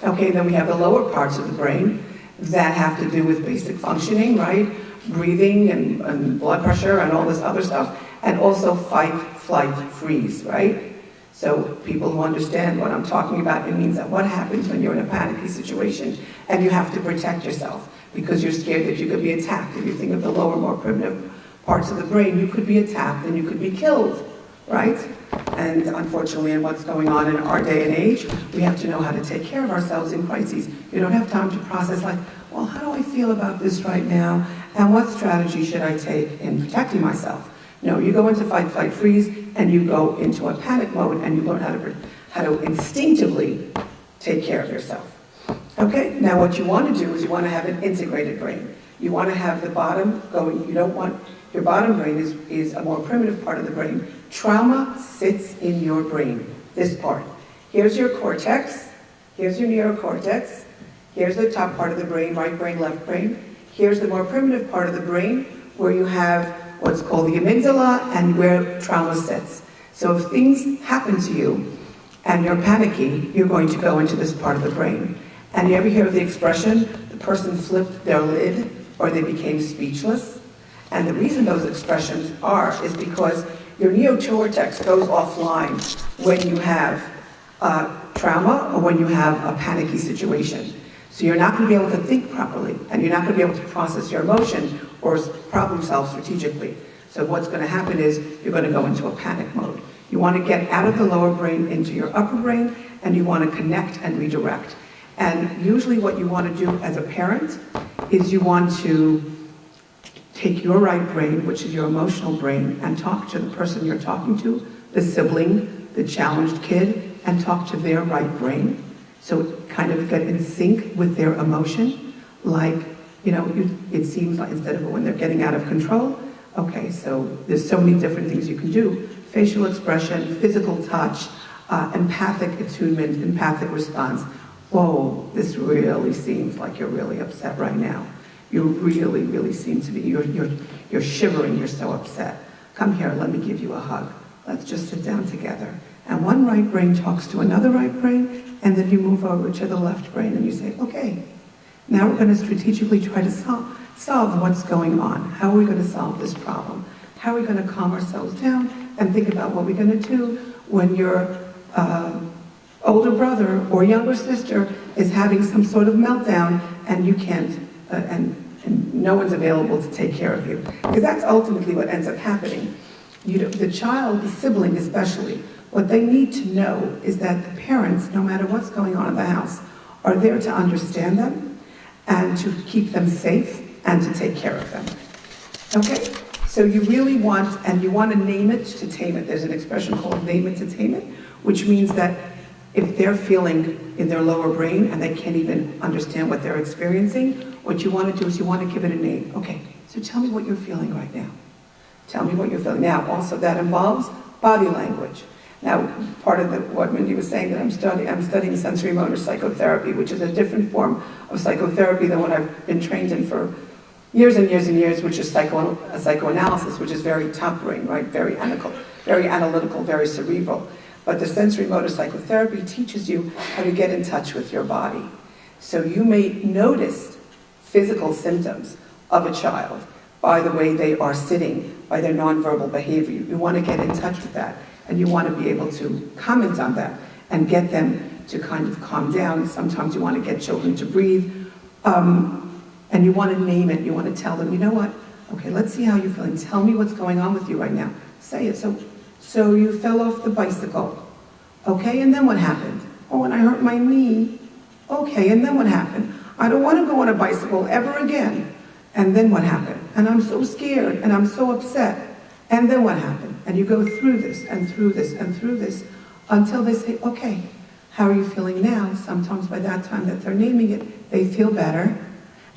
Okay, then we have the lower parts of the brain that have to do with basic functioning, right? Breathing and blood pressure and all this other stuff, and also fight, flight, freeze, right? So people who understand what I'm talking about, it means that what happens when you're in a panicky situation and you have to protect yourself because you're scared that you could be attacked. If you think of the lower, more primitive parts of the brain, you could be attacked and you could be killed, right? And unfortunately, in what's going on in our day and age, we have to know how to take care of ourselves in crises. You don't have time to process like, well, how do I feel about this right now? And what strategy should I take in protecting myself? No, you go into fight, flight, freeze, and you go into a panic mode, and you learn how to instinctively take care of yourself. Okay, now what you want to do is you want to have an integrated brain. You want to have the bottom going, you don't want, your bottom brain is a more primitive part of the brain. Trauma sits in your brain, this part. Here's your cortex, here's your neocortex, here's the top part of the brain, right brain, left brain. Here's the more primitive part of the brain where you have what's called the amygdala and where trauma sits. So if things happen to you and you're panicky, you're going to go into this part of the brain. And you ever hear the expression, the person flipped their lid or they became speechless? And the reason those expressions is because your neocortex goes offline when you have trauma or when you have a panicky situation. So you're not going to be able to think properly, and you're not going to be able to process your emotion or problem solve strategically. So what's going to happen is you're going to go into a panic mode. You want to get out of the lower brain into your upper brain, and you want to connect and redirect. And usually what you want to do as a parent is you want to take your right brain, which is your emotional brain, and talk to the person you're talking to, the sibling, the challenged kid, and talk to their right brain. So kind of get in sync with their emotion. Like, it seems like instead of when they're getting out of control, okay, so there's so many different things you can do. Facial expression, physical touch, empathic attunement, empathic response. Whoa, this really seems like you're really upset right now. You really, really seem to be, you're shivering, you're so upset. Come here, let me give you a hug. Let's just sit down together. And one right brain talks to another right brain, and then you move over to the left brain and you say, okay, now we're going to strategically try to solve what's going on. How are we going to solve this problem? How are we going to calm ourselves down and think about what we're going to do when your older brother or younger sister is having some sort of meltdown and you can't, and no one's available to take care of you. Because that's ultimately what ends up happening. The child, the sibling especially, what they need to know is that the parents, no matter what's going on in the house, are there to understand them and to keep them safe and to take care of them. Okay? So you really want, and you want to name it to tame it. There's an expression called name it to tame it, which means that if they're feeling in their lower brain and they can't even understand what they're experiencing, what you want to do is you want to give it a name. Okay, so tell me what you're feeling right now. Tell me what you're feeling. Now, also that involves body language. Now, part of what Mindy was saying that I'm studying sensory motor psychotherapy, which is a different form of psychotherapy than what I've been trained in for years and years and years, which is psychoanalysis, which is very top brain, right? Very analytical, very cerebral. But the sensory motor psychotherapy teaches you how to get in touch with your body. So you may notice physical symptoms of a child by the way they are sitting, by their nonverbal behavior. You want to get in touch with that. And you want to be able to comment on that and get them to kind of calm down. Sometimes you want to get children to breathe. And you want to name it. You want to tell them, you know what? Okay, let's see how you're feeling. Tell me what's going on with you right now. Say it. So you fell off the bicycle. Okay, and then what happened? Oh, and I hurt my knee. Okay, and then what happened? I don't want to go on a bicycle ever again. And then what happened? And I'm so scared, and I'm so upset. And then what happened? And you go through this, and through this, and through this, until they say, okay, how are you feeling now? Sometimes by that time that they're naming it, they feel better.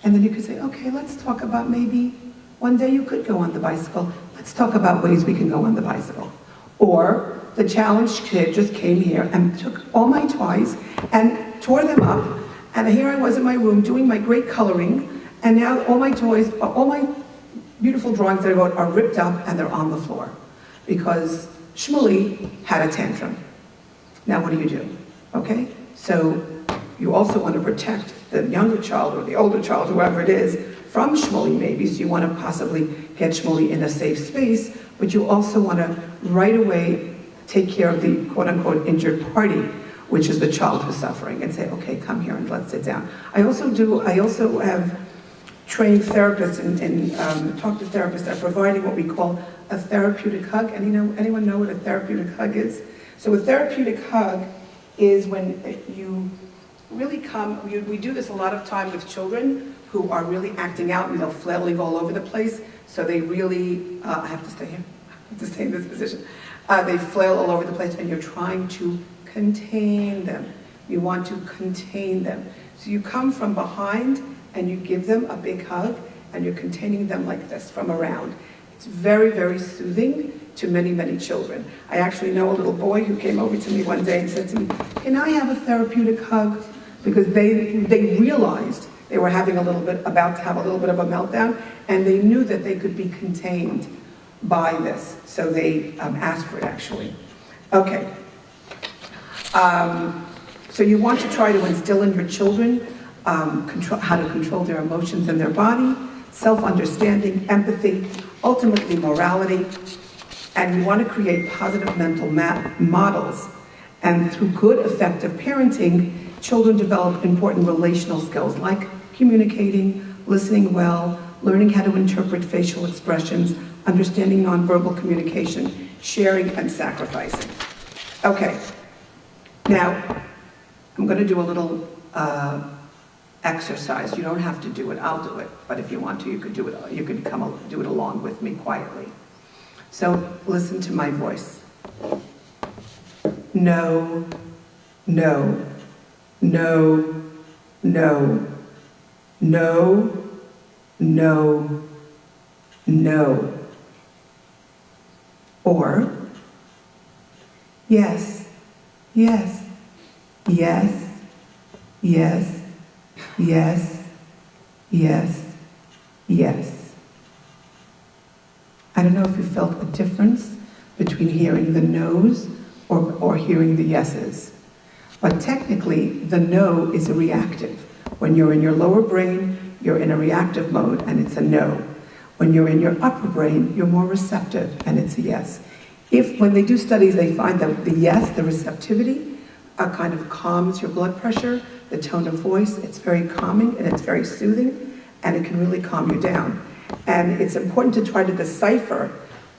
And then you could say, okay, let's talk about maybe one day you could go on the bicycle. Let's talk about ways we can go on the bicycle. Or the challenged kid just came here and took all my toys and tore them up. And here I was in my room doing my great coloring. And now all my toys, all my beautiful drawings that I wrote are ripped up and they're on the floor. Because Shmuley had a tantrum. Now what do? Okay? So you also want to protect the younger child or the older child, whoever it is, from Shmuley maybe, so you want to possibly get Shmuley in a safe space, but you also want to right away take care of the quote-unquote injured party, which is the child who's suffering, and say, okay, come here and let's sit down. I also have trained therapists and talk to therapists that are providing what we call a therapeutic hug. And anyone know what a therapeutic hug is? So a therapeutic hug is when you really come, we do this a lot of time with children who are really acting out and they're flailing all over the place. So they really, I have to stay here, I have to stay in this position. They flail all over the place and you're trying to contain them. You want to contain them. So you come from behind and you give them a big hug and you're containing them like this from around. It's very, very soothing to many, many children. I actually know a little boy who came over to me one day and said to me, can I have a therapeutic hug? Because they realized they were about to have a little bit of a meltdown, and they knew that they could be contained by this. So they asked for it, actually. Okay. So you want to try to instill in your children how to control their emotions and their body, self-understanding, empathy, ultimately morality, and you want to create positive mental models. And through good, effective parenting, children develop important relational skills like communicating, listening well, learning how to interpret facial expressions, understanding nonverbal communication, sharing, and sacrificing. Okay, now I'm going to do a little exercise. You don't have to do it, I'll do it, but if you want to, you could do it. You could do it along with me quietly. So listen to my voice. No, no, no, no, no, no, no. Or yes, yes, yes, yes, yes, yes, yes. I don't know if you felt a difference between hearing the no's or hearing the yeses. But technically, the no is a reactive. When you're in your lower brain, you're in a reactive mode, and it's a no. When you're in your upper brain, you're more receptive, and it's a yes. When they do studies, they find that the yes, the receptivity, kind of calms your blood pressure, the tone of voice. It's very calming, and it's very soothing, and it can really calm you down. And it's important to try to decipher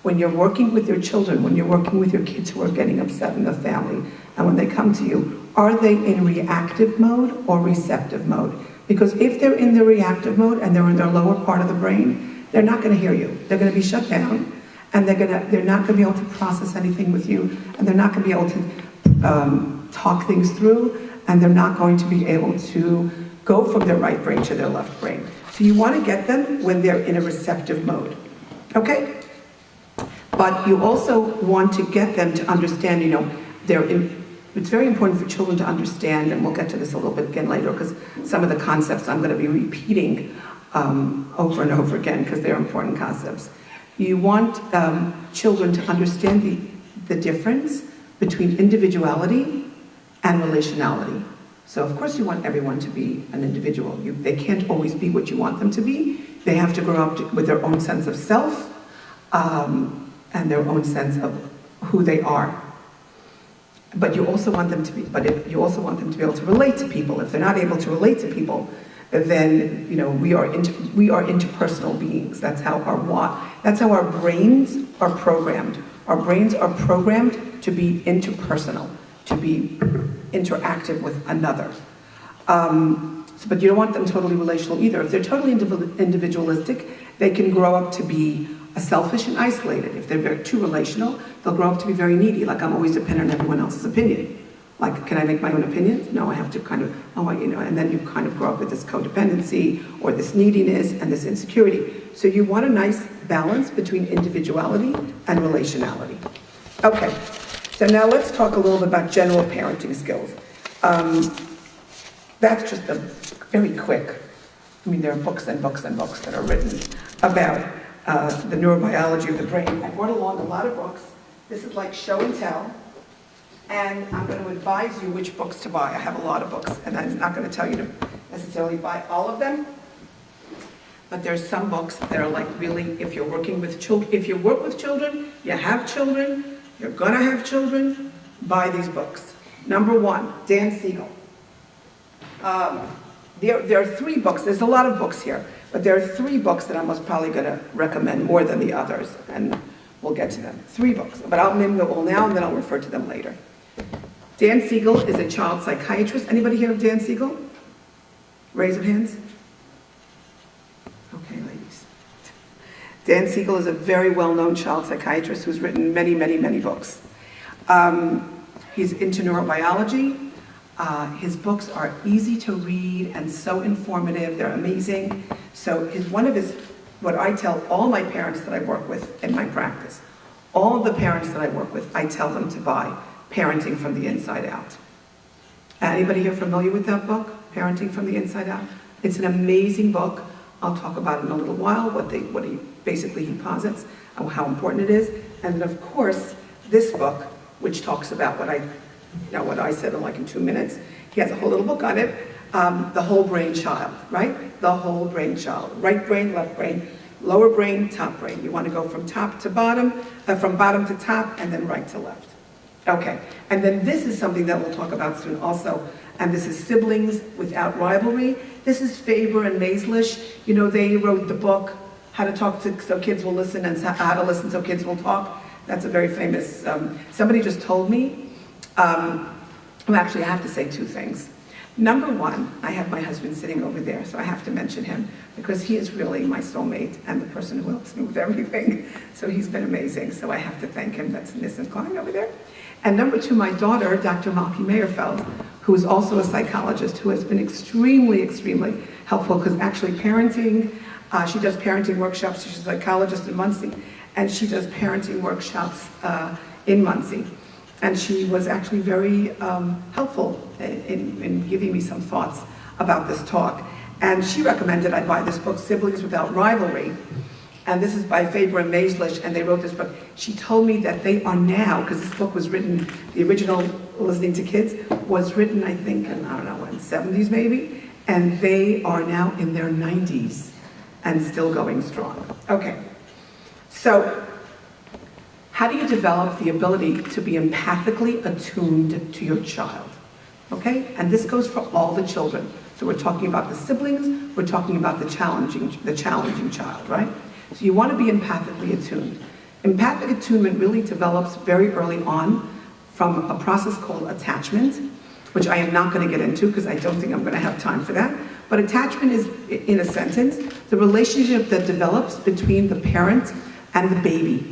when you're working with your children, when you're working with your kids who are getting upset in the family, and when they come to you, are they in reactive mode or receptive mode? Because if they're in the reactive mode and they're in their lower part of the brain, they're not going to hear you. They're going to be shut down, and they're not going to be able to process anything with you, and they're not going to be able to talk things through, and they're not going to be able to go from their right brain to their left brain. So you want to get them when they're in a receptive mode, okay? But you also want to get them to understand, it's very important for children to understand, and we'll get to this a little bit again later, because some of the concepts I'm going to be repeating over and over again, because they're important concepts. You want children to understand the difference between individuality and relationality. So of course you want everyone to be an individual. They can't always be what you want them to be. They have to grow up with their own sense of self and their own sense of who they are. But you also want them to be able to relate to people. If they're not able to relate to people, then we are interpersonal beings. That's how our brains are programmed. Our brains are programmed to be interpersonal, to be interactive with another. But you don't want them totally relational either. If they're totally individualistic, they can grow up to be selfish and isolated. If they're too relational, they'll grow up to be very needy, like I'm always dependent on everyone else's opinion. Like, can I make my own opinions? No, I have to kind of, and then you kind of grow up with this codependency or this neediness and this insecurity. So you want a nice balance between individuality and relationality. Okay, so now let's talk a little bit about general parenting skills. That's just a very quick, there are books and books and books that are written about the neurobiology of the brain. I brought along a lot of books. This is like show and tell. And I'm going to advise you which books to buy. I have a lot of books, and I'm not going to tell you to necessarily buy all of them. But there's some books that are like really, if you're working with children, if you work with children, you have children, you're going to have children, buy these books. Number one, Dan Siegel. There are 3 books. There's a lot of books here, but there are 3 books that I'm most probably going to recommend more than the others, and we'll get to them. 3 books, but I'll name them all now, and then I'll refer to them later. Dan Siegel is a child psychiatrist. Anybody hear of Dan Siegel? Raise of hands. Okay, ladies. Dan Siegel is a very well-known child psychiatrist who's written many, many, many books. He's into neurobiology. His books are easy to read and so informative. They're amazing. So what I tell all my parents that I work with in my practice, all the parents that I work with, I tell them to buy Parenting from the Inside Out. Anybody here familiar with that book, Parenting from the Inside Out? It's an amazing book. I'll talk about it in a little while, what he posits, and how important it is. And then of course, this book, which talks about what I said in 2 minutes. He has a whole little book on it, The Whole Brain Child, right? The Whole Brain Child. Right brain, left brain, lower brain, top brain. You want to go from top to bottom, from bottom to top, and then right to left. Okay, and then this is something that we'll talk about soon also, and this is Siblings Without Rivalry. This is Faber and Maislish. They wrote the book, How to Talk So Kids Will Listen and How to Listen So Kids Will Talk. That's a very famous, somebody just told me, actually I have to say 2 things. Number 1, I have my husband sitting over there, so I have to mention him because he is really my soulmate and the person who helps me with everything. So he's been amazing, so I have to thank him. That's Nissen Klein over there. And number 2, my daughter, Dr. Malky Meyerfeld, who is also a psychologist, who has been extremely, extremely helpful because actually parenting, she does parenting workshops. She's a psychologist in Muncie, and she does parenting workshops in Muncie. And she was actually very helpful in giving me some thoughts about this talk. And she recommended I buy this book, Siblings Without Rivalry. And this is by Faber and Maislish, and they wrote this book. She told me that they are now, because this book was written, the original Listening to Kids, was written, I think, in, in the 70s maybe, and they are now in their 90s and still going strong. Okay, so how do you develop the ability to be empathically attuned to your child? Okay, and this goes for all the children. So we're talking about the siblings, we're talking about the challenging child, right? So you want to be empathically attuned. Empathic attunement really develops very early on from a process called attachment, which I am not going to get into because I don't think I'm going to have time for that. But attachment is, in a sentence, the relationship that develops between the parent and the baby.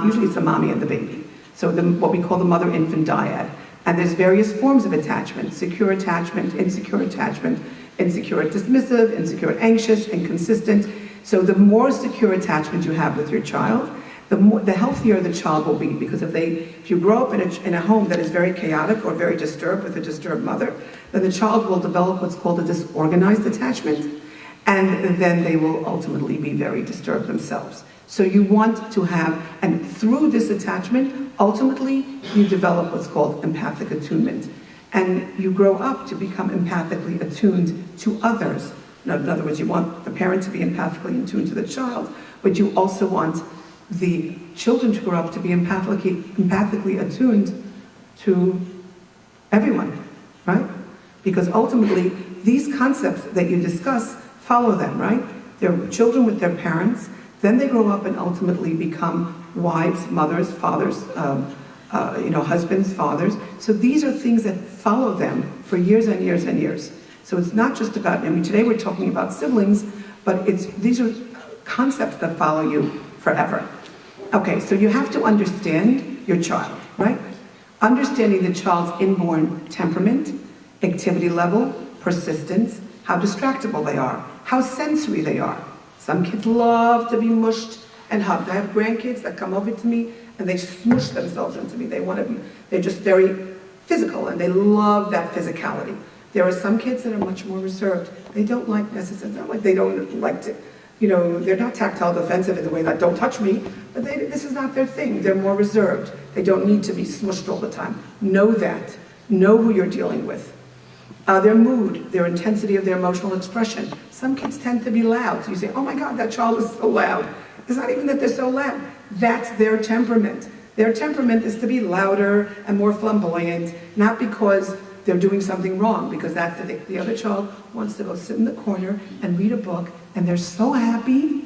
Usually it's the mommy and the baby. So what we call the mother-infant dyad. And there's various forms of attachment: secure attachment, insecure dismissive, insecure anxious, inconsistent. So the more secure attachment you have with your child, the healthier the child will be. Because if you grow up in a home that is very chaotic or very disturbed with a disturbed mother, then the child will develop what's called a disorganized attachment, and then they will ultimately be very disturbed themselves. So you want to have, and through this attachment, ultimately you develop what's called empathic attunement. And you grow up to become empathically attuned to others. In other words, you want the parent to be empathically attuned to the child, but you also want the children to grow up to be empathically attuned to everyone, right? Because ultimately, these concepts that you discuss follow them, right? They're children with their parents, then they grow up and ultimately become wives, mothers, fathers, husbands, fathers. So these are things that follow them for years and years and years. So it's not just about, I mean, today we're talking about siblings, but these are concepts that follow you forever. Okay, so you have to understand your child, right? Understanding the child's inborn temperament, activity level, persistence, how distractible they are, how sensory they are. Some kids love to be mushed and hugged. I have grandkids that come over to me and they smush themselves into me. They're just very physical and they love that physicality. There are some kids that are much more reserved. They don't like necessarily, not like they don't like to, they're not tactile defensive in the way that don't touch me, but this is not their thing. They're more reserved. They don't need to be smushed all the time. Know that. Know who you're dealing with. Their mood, their intensity of their emotional expression. Some kids tend to be loud. So you say, oh my God, that child is so loud. It's not even that they're so loud. That's their temperament. Their temperament is to be louder and more flamboyant, not because they're doing something wrong, because that's the thing. The other child wants to go sit in the corner and read a book, and they're so happy,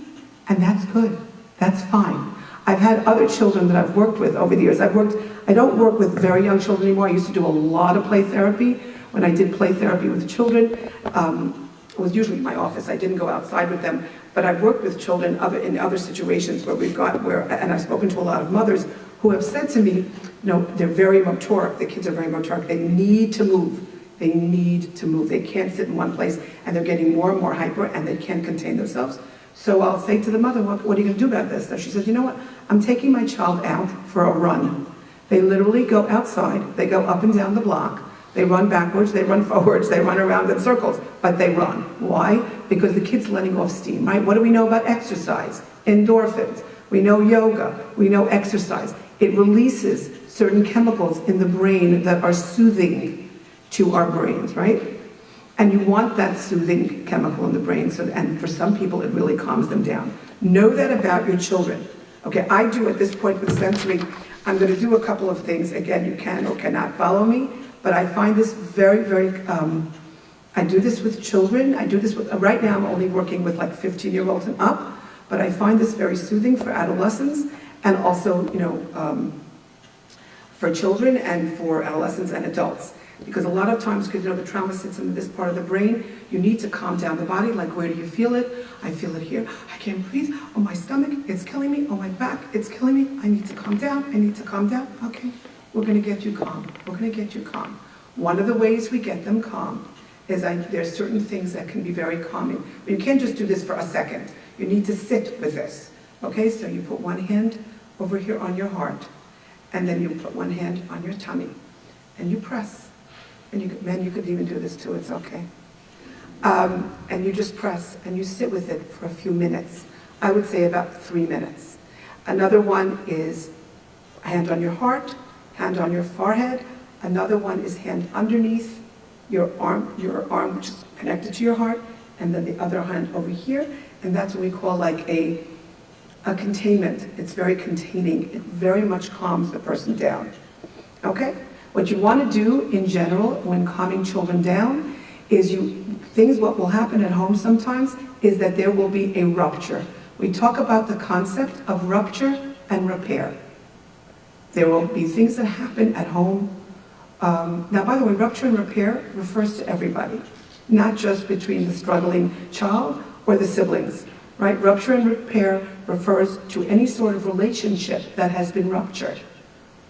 and that's good. That's fine. I've had other children that I've worked with over the years. I don't work with very young children anymore. I used to do a lot of play therapy. When I did play therapy with children, it was usually in my office. I didn't go outside with them, but I've worked with children in other situations and I've spoken to a lot of mothers who have said to me, they're very motoric. The kids are very motoric. They need to move. They need to move. They can't sit in one place, and they're getting more and more hyper, and they can't contain themselves. So I'll say to the mother, what are you going to do about this? So she says, you know what? I'm taking my child out for a run. They literally go outside. They go up and down the block. They run backwards, they run forwards, they run around in circles, but they run. Why? Because the kid's letting off steam, right? What do we know about exercise? Endorphins. We know yoga. We know exercise. It releases certain chemicals in the brain that are soothing to our brains, right? And you want that soothing chemical in the brain, and for some people it really calms them down. Know that about your children. Okay, I do at this point with sensory, I'm going to do a couple of things. Again, you can or cannot follow me. But I find this very, very, I do this with children. I do this with, right now I'm only working with like 15-year-olds and up, but I find this very soothing for adolescents and also, for children and for adolescents and adults. Because a lot of times, because the trauma sits in this part of the brain, you need to calm down the body, like where do you feel it? I feel it here. I can't breathe. Oh, my stomach, it's killing me. Oh, my back, it's killing me. I need to calm down. I need to calm down. Okay. We're going to get you calm. We're going to get you calm. One of the ways we get them calm is there's certain things that can be very calming. But you can't just do this for a second. You need to sit with this. Okay, so you put one hand over here on your heart, and then you put one hand on your tummy, and you press. And you could even do this too, it's okay. And you just press, and you sit with it for a few minutes. I would say about 3 minutes. Another one is hand on your heart, hand on your forehead. Another one is hand underneath your arm which is connected to your heart, and then the other hand over here. And that's what we call like a containment. It's very containing. It very much calms the person down. Okay? What you want to do in general when calming children down is what will happen at home sometimes is that there will be a rupture. We talk about the concept of rupture and repair. There will be things that happen at home. Now, by the way, rupture and repair refers to everybody, not just between the struggling child or the siblings, right? Rupture and repair refers to any sort of relationship that has been ruptured.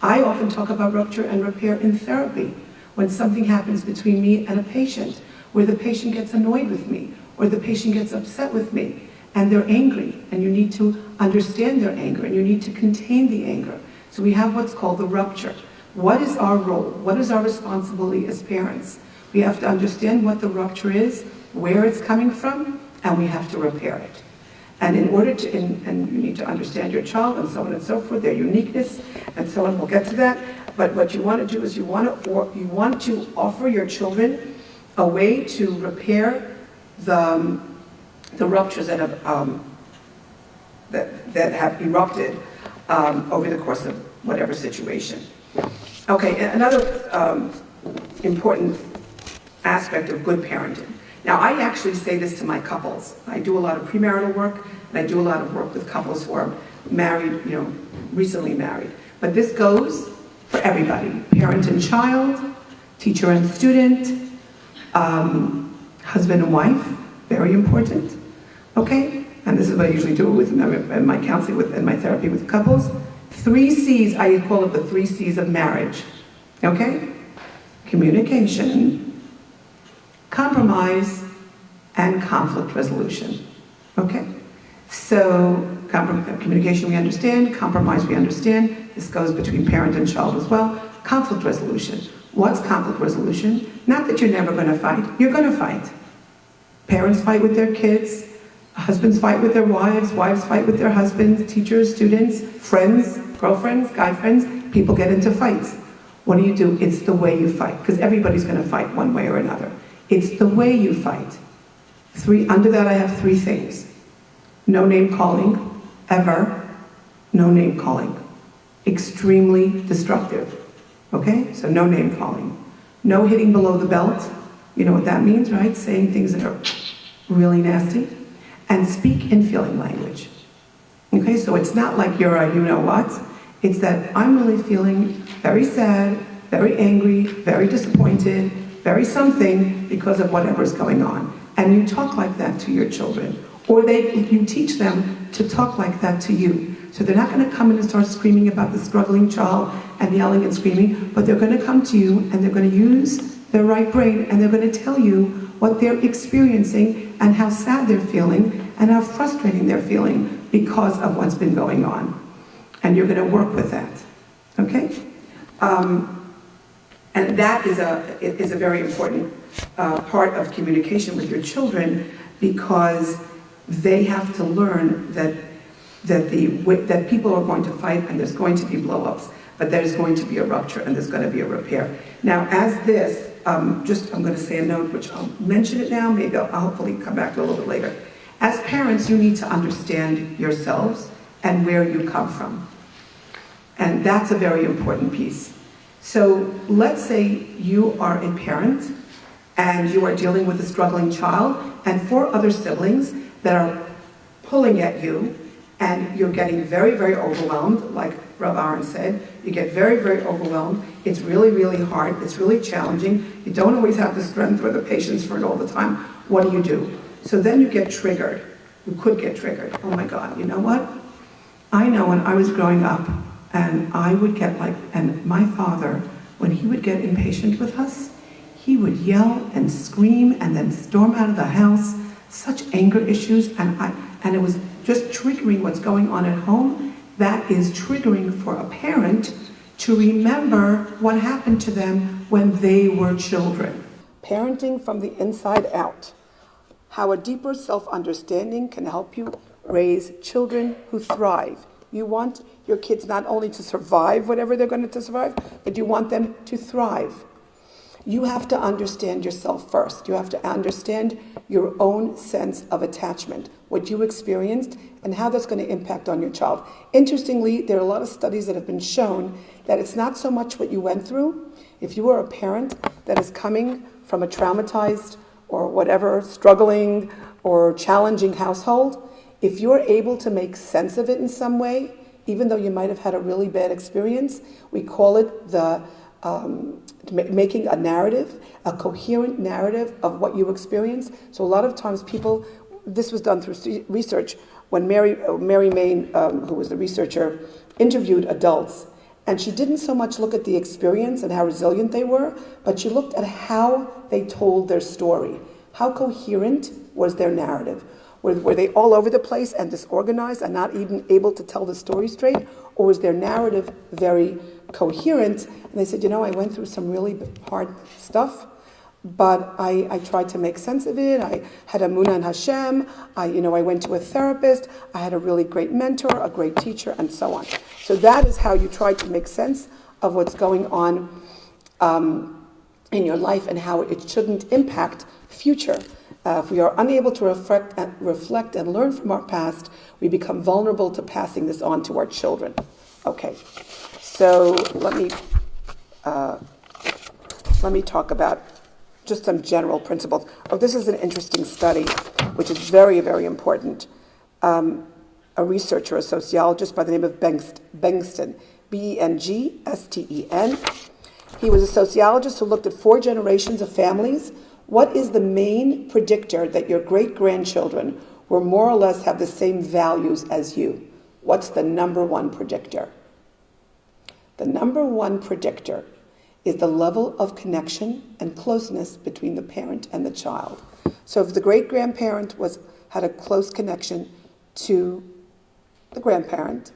I often talk about rupture and repair in therapy when something happens between me and a patient, where the patient gets annoyed with me, or the patient gets upset with me, and they're angry, and you need to understand their anger, and you need to contain the anger. So we have what's called the rupture. What is our role? What is our responsibility as parents? We have to understand what the rupture is, where it's coming from, and we have to repair it. And in order to, and you need to understand your child and so on and so forth, their uniqueness, and so on, we'll get to that. But what you want to do is you want to offer your children a way to repair the ruptures that have erupted over the course of whatever situation. Okay, and another important aspect of good parenting. Now, I actually say this to my couples. I do a lot of premarital work, and I do a lot of work with couples who are married, recently married. But this goes for everybody, parent and child, teacher and student, husband and wife, very important, okay? And this is what I usually do with in my counseling, in my therapy with couples. 3 C's, I call it the 3 C's of marriage, okay? Communication, compromise, and conflict resolution, okay? So communication we understand, compromise we understand. This goes between parent and child as well. Conflict resolution. What's conflict resolution? Not that you're never going to fight. You're going to fight. Parents fight with their kids. Husbands fight with their wives. Wives fight with their husbands. Teachers, students, friends, girlfriends, guy friends. People get into fights. What do? It's the way you fight. Because everybody's going to fight one way or another. It's the way you fight. Under that I have 3 things. No name calling, ever. No name calling. Extremely destructive. Okay? So no name calling. No hitting below the belt. You know what that means, right? Saying things that are really nasty. And speak in feeling language. Okay? So it's not like you're a you-know-what. It's that I'm really feeling very sad, very angry, very disappointed, very something because of whatever's going on. And you talk like that to your children. Or you teach them to talk like that to you. So they're not going to come in and start screaming about the struggling child and yelling and screaming, but they're going to come to you and they're going to use their right brain and they're going to tell you what they're experiencing and how sad they're feeling and how frustrating they're feeling because of what's been going on. And you're going to work with that. Okay? And that is a very important part of communication with your children, because they have to learn that people are going to fight and there's going to be blow-ups, but there's going to be a rupture and there's going to be a repair. Now, as this, I'm going to say a note, which I'll mention it now, maybe I'll hopefully come back to a little bit later. As parents, you need to understand yourselves and where you come from. And that's a very important piece. So let's say you are a parent and you are dealing with a struggling child and 4 other siblings that are pulling at you, and you're getting very, very overwhelmed, like Rav Aaron said. You get very, very overwhelmed. It's really, really hard. It's really challenging. You don't always have the strength or the patience for it all the time. What do? So then you get triggered. You could get triggered. Oh my God, you know what? I know when I was growing up, and I would get and my father, when he would get impatient with us, he would yell and scream and then storm out of the house. Such anger issues, and it was just triggering what's going on at home. That is triggering for a parent to remember what happened to them when they were children. Parenting from the inside out. How a deeper self-understanding can help you raise children who thrive. You want your kids not only to survive whatever they're going to survive, but you want them to thrive. You have to understand yourself first. You have to understand your own sense of attachment, what you experienced, and how that's going to impact on your child. Interestingly, there are a lot of studies that have been shown that it's not so much what you went through. If you are a parent that is coming from a traumatized or whatever, struggling or challenging household, if you're able to make sense of it in some way, even though you might have had a really bad experience, we call it making a narrative, a coherent narrative of what you experienced. So a lot of times this was done through research, when Mary Main, who was the researcher, interviewed adults, and she didn't so much look at the experience and how resilient they were, but she looked at how they told their story. How coherent was their narrative? Were they all over the place and disorganized and not even able to tell the story straight? Or was their narrative very coherent? And they said, I went through some really hard stuff, but I tried to make sense of it. I had Amunah in Hashem. I went to a therapist. I had a really great mentor, a great teacher, and so on. So that is how you try to make sense of what's going on in your life and how it shouldn't impact future. If we are unable to reflect and learn from our past, we become vulnerable to passing this on to our children. Okay, so let me talk about just some general principles. This is an interesting study, which is very, very important. A researcher, a sociologist by the name of Bengsten, Bengsten. He was a sociologist who looked at 4 generations of families What is the main predictor that your great-grandchildren will more or less have the same values as you? What's the number one predictor? The number one predictor is the level of connection and closeness between the parent and the child. So if the great-grandparent had a close connection to the grandparent,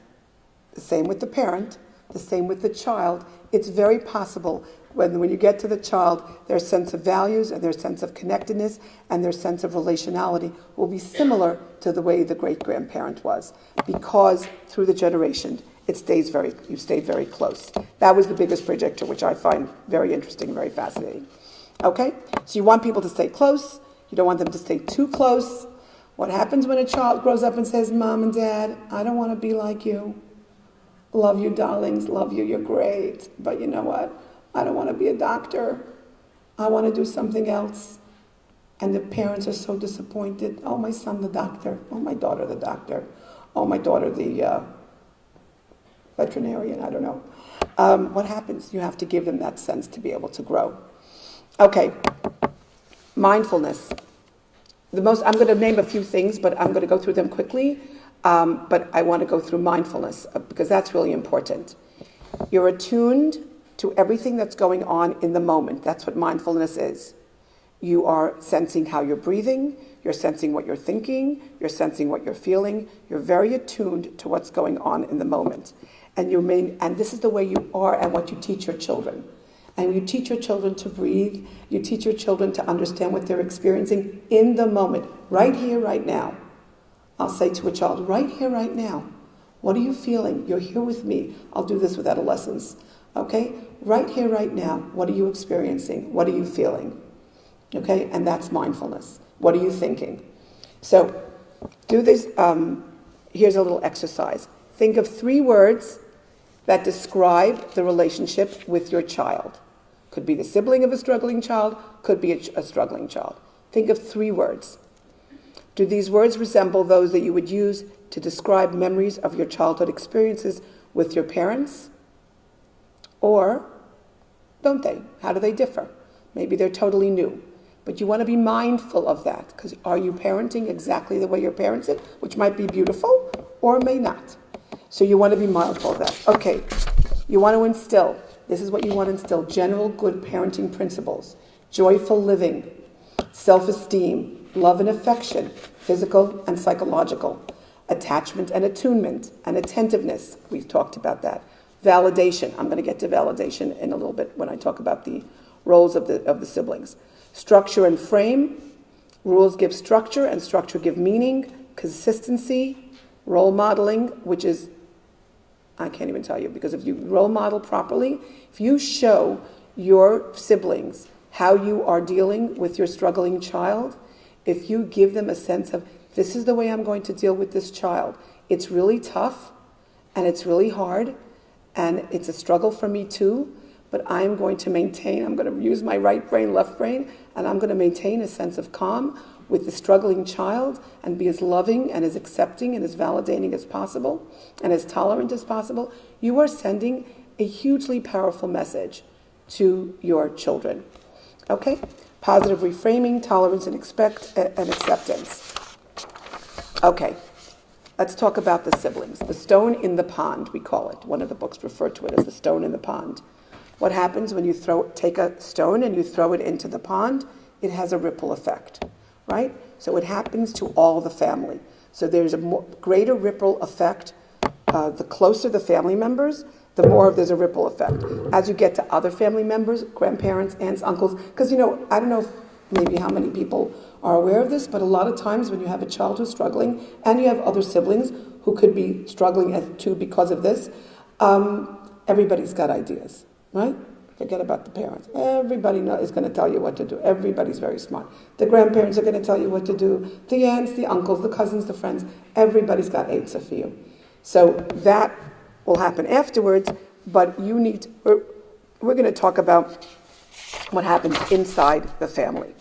the same with the parent, the same with the child, it's very possible when you get to the child, their sense of values and their sense of connectedness and their sense of relationality will be similar to the way the great-grandparent was, because through the generation, you stay very close. That was the biggest predictor, which I find very interesting and very fascinating. Okay? So you want people to stay close. You don't want them to stay too close. What happens when a child grows up and says, Mom and Dad, I don't want to be like you. Love you, darlings. Love you. You're great. But you know what? I don't want to be a doctor. I want to do something else. And the parents are so disappointed. Oh, my son, the doctor. Oh, my daughter, the doctor. Oh, my daughter, the veterinarian. I don't know. What happens? You have to give them that sense to be able to grow. Okay. Mindfulness. I'm going to name a few things, but I'm going to go through them quickly. But I want to go through mindfulness because that's really important. You're attuned to everything that's going on in the moment. That's what mindfulness is. You are sensing how you're breathing. You're sensing what you're thinking. You're sensing what you're feeling. You're very attuned to what's going on in the moment. And this is the way you are and what you teach your children. And you teach your children to breathe. You teach your children to understand what they're experiencing in the moment, right here, right now. I'll say to a child, right here, right now, what are you feeling? You're here with me. I'll do this with adolescents. Okay? Right here, right now, what are you experiencing? What are you feeling? Okay? And that's mindfulness. What are you thinking? So, do this. Here's a little exercise. Think of 3 words that describe the relationship with your child. Could be the sibling of a struggling child, could be a struggling child. Think of 3 words. Do these words resemble those that you would use to describe memories of your childhood experiences with your parents? Or don't they? How do they differ? Maybe they're totally new. But you want to be mindful of that, because are you parenting exactly the way your parents did, which might be beautiful or may not. So you want to be mindful of that. Okay, you want to instill, this is what you want to instill, general good parenting principles, joyful living, self-esteem, love and affection, physical and psychological, attachment and attunement, and attentiveness. We've talked about that. Validation. I'm going to get to validation in a little bit when I talk about the roles of the siblings. Structure and frame. Rules give structure and structure give meaning. Consistency. Role modeling, which is, I can't even tell you, because if you role model properly, if you show your siblings how you are dealing with your struggling child, if you give them a sense of, this is the way I'm going to deal with this child. It's really tough, and it's really hard, and it's a struggle for me too, but I'm going to use my right brain, left brain, and I'm going to maintain a sense of calm with the struggling child and be as loving and as accepting and as validating as possible and as tolerant as possible. You are sending a hugely powerful message to your children. Okay? Positive reframing, tolerance and acceptance. Okay. Let's talk about the siblings. The stone in the pond, we call it. One of the books referred to it as the stone in the pond. What happens when you take a stone and you throw it into the pond? It has a ripple effect, right? So it happens to all the family. So there's a greater ripple effect. The closer the family members, the more there's a ripple effect. As you get to other family members, grandparents, aunts, uncles, because, I don't know maybe how many people are aware of this, but a lot of times when you have a child who's struggling and you have other siblings who could be struggling too because of this, everybody's got ideas, right? Forget about the parents. Everybody is going to tell you what to do. Everybody's very smart. The grandparents are going to tell you what to do. The aunts, the uncles, the cousins, the friends, everybody's got eitzah for you. So that will happen afterwards, but we're going to talk about what happens inside the family.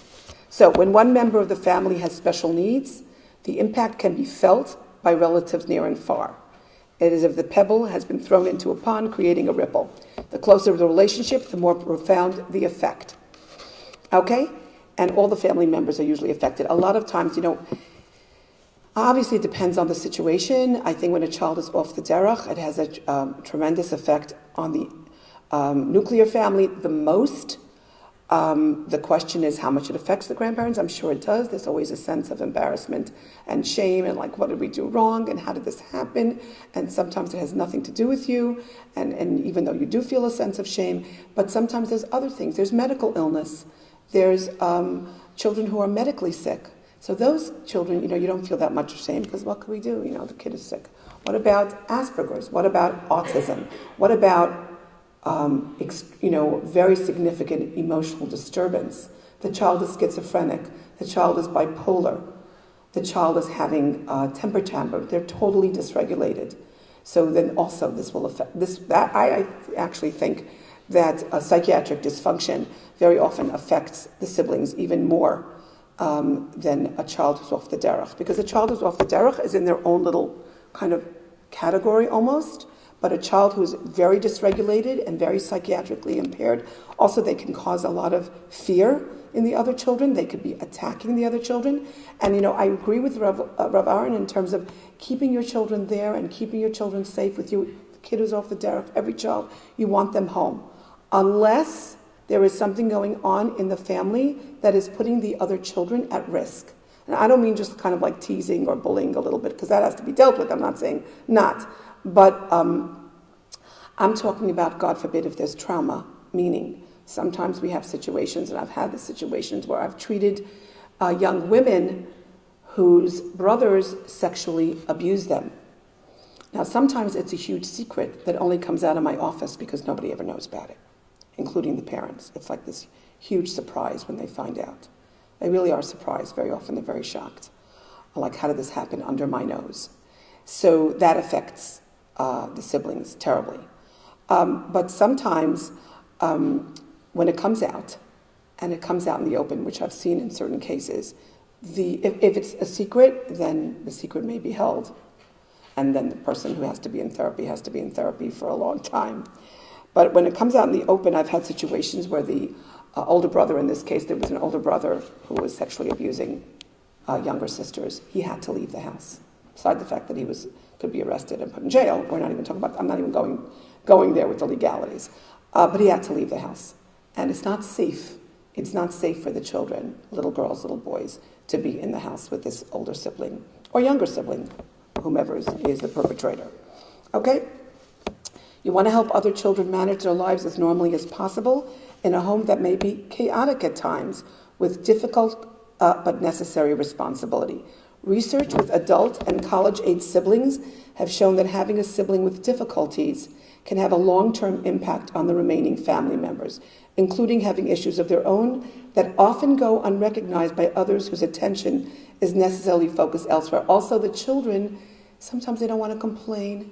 So when one member of the family has special needs, the impact can be felt by relatives near and far. It is as if the pebble has been thrown into a pond, creating a ripple. The closer the relationship, the more profound the effect. Okay? and all the family members are usually affected. A lot of times, obviously it depends on the situation. I think when a child is off the derech, it has a tremendous effect on the nuclear family the most. The question is how much it affects the grandparents. I'm sure it does. There's always a sense of embarrassment and shame and like, what did we do wrong and how did this happen? And sometimes it has nothing to do with you, and even though you do feel a sense of shame, but sometimes there's other things. There's medical illness. There's children who are medically sick. So those children, you don't feel that much shame because what can we do? The kid is sick. What about Asperger's? What about autism? What about very significant emotional disturbance? The child is schizophrenic. The child is bipolar. The child is having temper tantrum. They're totally dysregulated. So then also this will affect this. That I actually think that psychiatric dysfunction very often affects the siblings even more than a child who's off the derech, because a child who's off the derech is in their own little kind of category almost. But a child who's very dysregulated and very psychiatrically impaired, also they can cause a lot of fear in the other children. They could be attacking the other children. And I agree with Rav Aaron in terms of keeping your children there and keeping your children safe with you. The kid who's off the derech, every child, you want them home. Unless there is something going on in the family that is putting the other children at risk. And I don't mean just kind of like teasing or bullying a little bit, because that has to be dealt with. I'm not saying not. But I'm talking about, God forbid, if there's trauma, meaning sometimes we have situations, and I've had the situations where I've treated young women whose brothers sexually abuse them. Now, sometimes it's a huge secret that only comes out of my office because nobody ever knows about it, including the parents. It's like this huge surprise when they find out. They really are surprised. Very often they're very shocked. Like, how did this happen under my nose? So that affects the siblings terribly. But sometimes when it comes out, and it comes out in the open, which I've seen in certain cases, if it's a secret, then the secret may be held. And then the person who has to be in therapy for a long time. But when it comes out in the open, I've had situations where the older brother, in this case, there was an older brother who was sexually abusing younger sisters. He had to leave the house. Beside the fact that he could be arrested and put in jail, I'm not even going there with the legalities. But he had to leave the house. And it's not safe. It's not safe for the children, little girls, little boys, to be in the house with this older sibling or younger sibling, whomever is the perpetrator. Okay? You want to help other children manage their lives as normally as possible in a home that may be chaotic at times with difficult but necessary responsibility. Research with adult and college-age siblings have shown that having a sibling with difficulties can have a long-term impact on the remaining family members, including having issues of their own that often go unrecognized by others whose attention is necessarily focused elsewhere. Also, the children, sometimes they don't want to complain.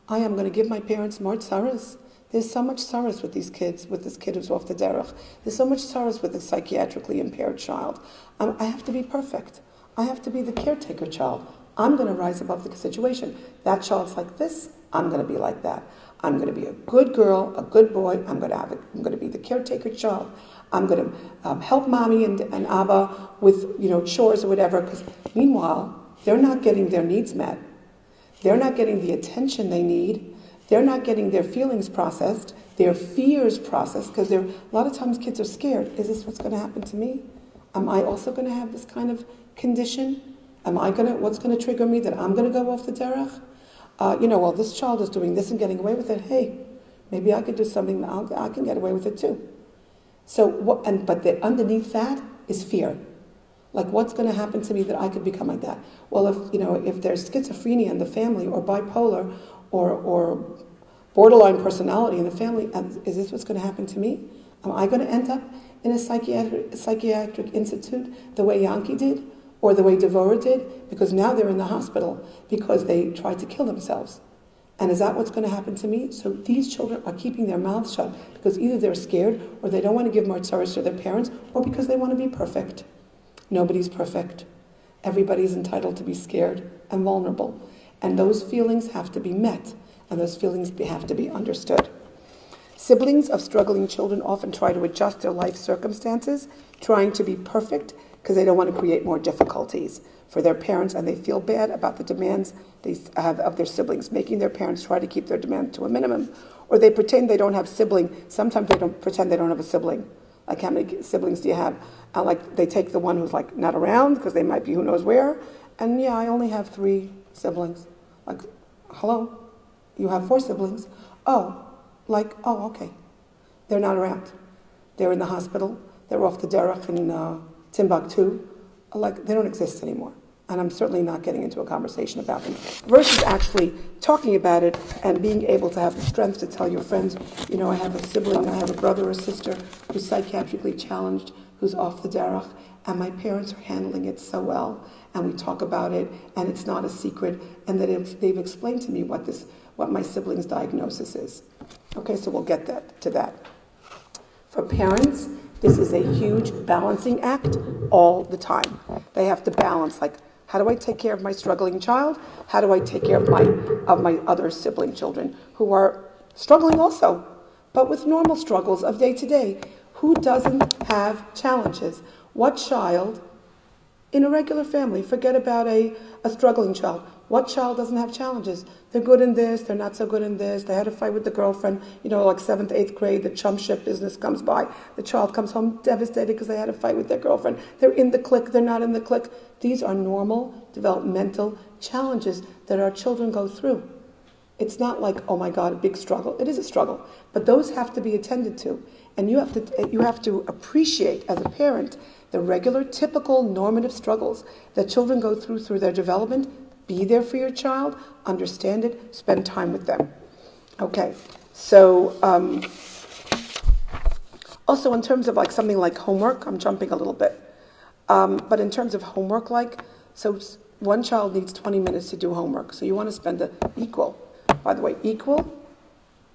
I am going to give my parents more tzaras. There's so much tzaras with these kids, with this kid who's off the derech. There's so much tzaras with a psychiatrically impaired child. I have to be perfect. I have to be the caretaker child. I'm going to rise above the situation. That child's like this, I'm going to be like that. I'm going to be a good girl, a good boy. I'm going to be the caretaker child. I'm going to help mommy and Abba with chores or whatever. Because meanwhile, they're not getting their needs met. They're not getting the attention they need. They're not getting their feelings processed, their fears processed. Because a lot of times kids are scared. Is this what's going to happen to me? Am I also going to have this kind of condition? What's going to trigger me that I'm going to go off the derech? Well, this child is doing this and getting away with it. Hey, maybe I could do something. I can get away with it too. So, but underneath that is fear. Like, what's going to happen to me that I could become like that? Well, if there's schizophrenia in the family, or bipolar, or borderline personality in the family, is this what's going to happen to me? Am I going to end up in a psychiatric institute the way Yankee did? Or the way Devorah did, because now they're in the hospital because they tried to kill themselves. And is that what's going to happen to me? So these children are keeping their mouths shut because either they're scared or they don't want to give more tzaras to their parents, or because they want to be perfect. Nobody's perfect. Everybody's entitled to be scared and vulnerable. And those feelings have to be met, and those feelings have to be understood. Siblings of struggling children often try to adjust their life circumstances, trying to be perfect because they don't want to create more difficulties for their parents, and they feel bad about the demands they have of their siblings, making their parents try to keep their demand to a minimum. Or they pretend they don't have sibling. Sometimes they don't pretend they don't have a sibling. Like, how many siblings do you have? Like, they take the one who's like not around because they might be who knows where. And yeah, I only have 3 siblings. Like, hello? You have 4 siblings? Oh, okay. They're not around. They're in the hospital. They're off the derech in Timbuktu. Like, they don't exist anymore. And I'm certainly not getting into a conversation about them. Versus actually talking about it and being able to have the strength to tell your friends, you know, I have a sibling, I have a brother or sister who's psychiatrically challenged, who's off the derech, and my parents are handling it so well, and we talk about it, and it's not a secret, and that they've explained to me what my sibling's diagnosis is. Okay, so we'll get to that. For parents, this is a huge balancing act all the time. They have to balance, like, how do I take care of my struggling child? How do I take care of my other sibling children who are struggling also, but with normal struggles of day to day? Who doesn't have challenges? What child in a regular family, forget about a struggling child, what child doesn't have challenges? They're good in this, they're not so good in this, they had a fight with the girlfriend, you know, like 7th, 8th grade, the chum ship business comes by, the child comes home devastated because they had a fight with their girlfriend, they're in the clique, they're not in the clique. These are normal developmental challenges that our children go through. It's not like, oh my God, a big struggle. It is a struggle, but those have to be attended to. And you have to appreciate, as a parent, the regular, typical, normative struggles that children go through their development. Be there for your child, understand it, spend time with them. Okay, so also in terms of like something like homework, I'm jumping a little bit, but in terms of homework, so one child needs 20 minutes to do homework, so you want to spend equal. By the way, equal,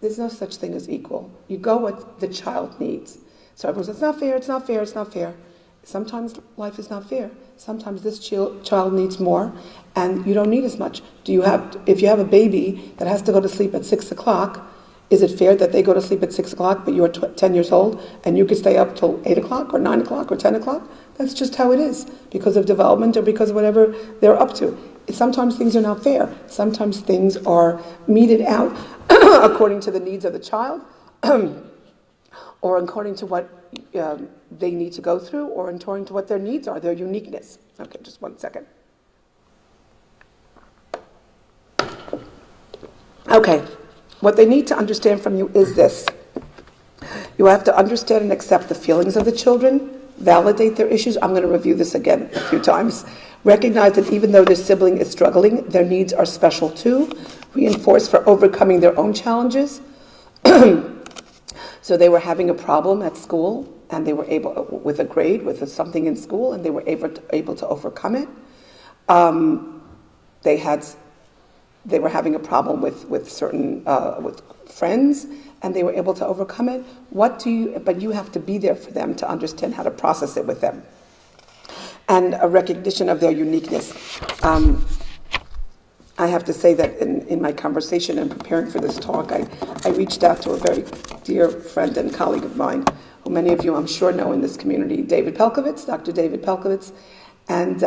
there's no such thing as equal. You go what the child needs. So everyone says, it's not fair, it's not fair, it's not fair. Sometimes life is not fair. Sometimes this child needs more, and you don't need as much. If you have a baby that has to go to sleep at 6 o'clock, is it fair that they go to sleep at 6 o'clock, but you're 10 years old, and you could stay up till 8 o'clock, or 9 o'clock, or 10 o'clock? That's just how it is, because of development, or because of whatever they're up to. Sometimes things are not fair. Sometimes things are meted out according to the needs of the child, or according to what they need to go through, or according to what their needs are, their uniqueness. Okay, just one second. Okay, what they need to understand from you is this. You have to understand and accept the feelings of the children, validate their issues. I'm going to review this again a few times. Recognize that even though their sibling is struggling, their needs are special too. Reinforce for overcoming their own challenges. So they were having a problem at school, and they were able, with a grade, with something in school, and they were able to overcome it. They were having a problem with certain with friends, and they were able to overcome it. But you have to be there for them to understand how to process it with them, and a recognition of their uniqueness. I have to say that in my conversation and preparing for this talk, I reached out to a very dear friend and colleague of mine, who many of you I'm sure know in this community, David Pelkovitz, Dr. David Pelkovitz, and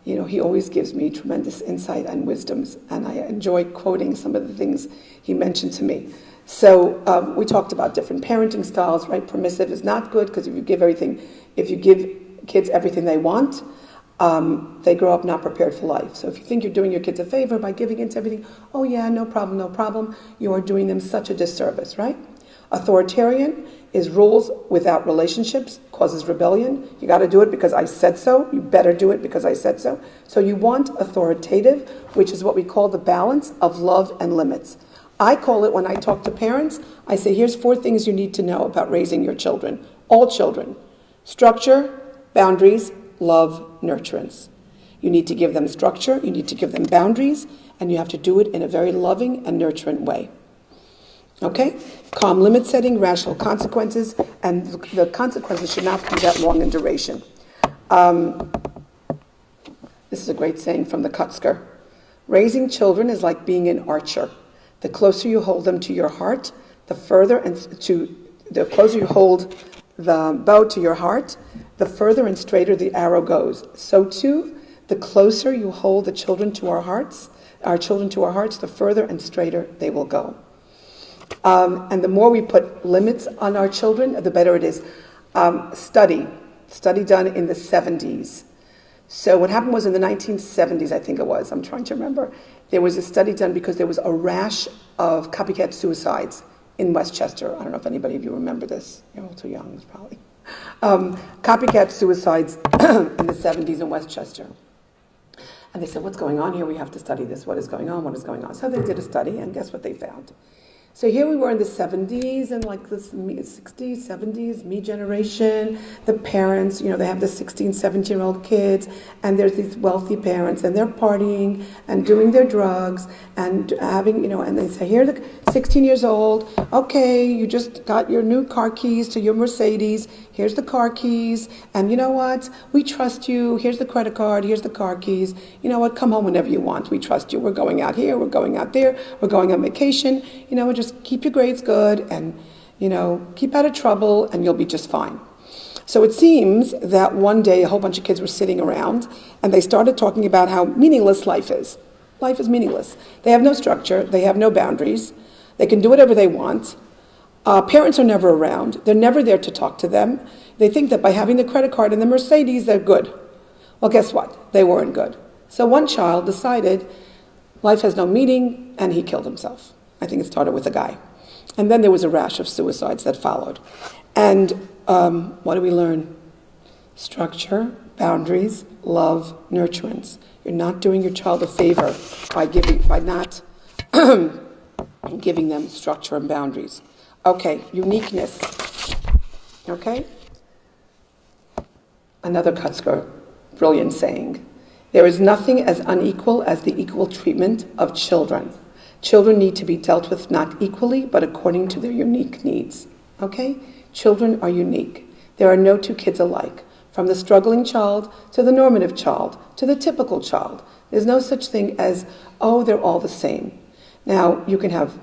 he always gives me tremendous insight and wisdoms, and I enjoy quoting some of the things he mentioned to me. So we talked about different parenting styles, right? Permissive is not good, because if you give kids everything they want, they grow up not prepared for life. So if you think you're doing your kids a favor by giving into everything, oh yeah, no problem, you are doing them such a disservice, right? Authoritarian is rules without relationships, causes rebellion. You got to do it because I said so. You better do it because I said so. So you want authoritative, which is what we call the balance of love and limits. I call it, when I talk to parents, I say, here's 4 things you need to know about raising your children. All children. Structure, boundaries, love, nurturance. You need to give them structure, you need to give them boundaries, and you have to do it in a very loving and nurturing way. Okay? Calm limit setting, rational consequences, and the consequences should not be that long in duration. This is a great saying from the Kutzker. Raising children is like being an archer. The closer you hold them to your heart, the closer you hold the bow to your heart, the further and straighter the arrow goes. So too, the closer you hold the children to our hearts, the further and straighter they will go. And the more we put limits on our children, the better it is. Study done in the 70s. So what happened was in the 1970s, I think it was, I'm trying to remember, there was a study done because there was a rash of copycat suicides in Westchester. I don't know if anybody of you remember this. You're all too young, probably. Copycat suicides in the 70s in Westchester. And they said, what's going on here? We have to study this. What is going on? What is going on? So they did a study, and guess what they found? So here we were in the 70s and like this 60s, 70s, me generation, the parents, they have the 16, 17-year-old kids, and there's these wealthy parents, and they're partying and doing their drugs and having, and they say, here, the 16 years old, okay, you just got your new car keys to your Mercedes, here's the car keys, and you know what, we trust you, here's the credit card, here's the car keys, you know what, come home whenever you want, we trust you, we're going out here, we're going out there, we're going on vacation, just keep your grades good and, keep out of trouble and you'll be just fine. So it seems that one day a whole bunch of kids were sitting around and they started talking about how meaningless life is. Life is meaningless. They have no structure. They have no boundaries. They can do whatever they want. Parents are never around. They're never there to talk to them. They think that by having the credit card and the Mercedes, they're good. Well, guess what? They weren't good. So one child decided life has no meaning and he killed himself. I think it started with a guy. And then there was a rash of suicides that followed. And what do we learn? Structure, boundaries, love, nurturance. You're not doing your child a favor by not giving them structure and boundaries. Okay, uniqueness. Okay? Another Kutzker, brilliant saying. There is nothing as unequal as the equal treatment of children. Children need to be dealt with not equally, but according to their unique needs. Okay? Children are unique. There are no two kids alike. From the struggling child to the normative child to the typical child. There's no such thing as, they're all the same. Now, you can have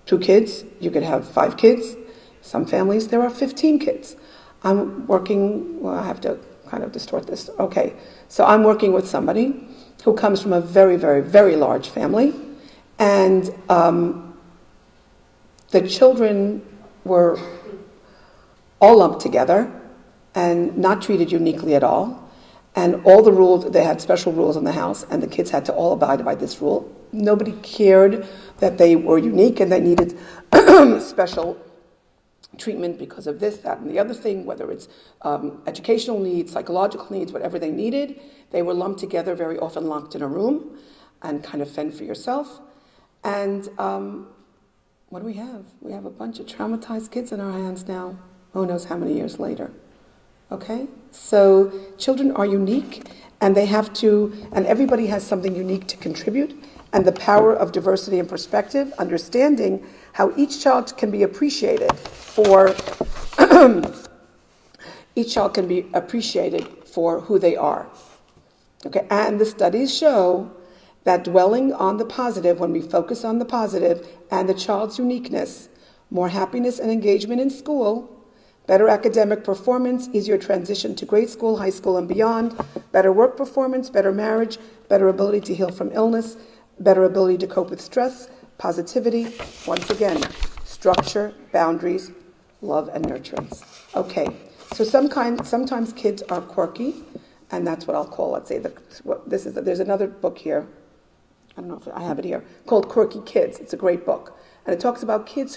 2 kids, you could have 5 kids. Some families, there are 15 kids. I'm working, I have to kind of distort this. Okay, so I'm working with somebody who comes from a very, very, very large family. And the children were all lumped together and not treated uniquely at all. And all the rules, they had special rules in the house, and the kids had to all abide by this rule. Nobody cared that they were unique and they needed special treatment because of this, that, and the other thing, whether it's educational needs, psychological needs, whatever they needed. They were lumped together, very often locked in a room and kind of fend for yourself. And what do we have? We have a bunch of traumatized kids in our hands now. Who knows how many years later? Okay? So children are unique, and they have to, and everybody has something unique to contribute, and the power of diversity and perspective, understanding how each child can be appreciated for who they are. Okay? And the studies show that dwelling on the positive, when we focus on the positive and the child's uniqueness, more happiness and engagement in school, better academic performance, easier transition to grade school, high school, and beyond, better work performance, better marriage, better ability to heal from illness, better ability to cope with stress, positivity, once again, structure, boundaries, love, and nurturance. Okay, so sometimes kids are quirky, and that's what I'll call, let's say, there's another book here, I don't know if I have it here, called Quirky Kids. It's a great book. And it talks about kids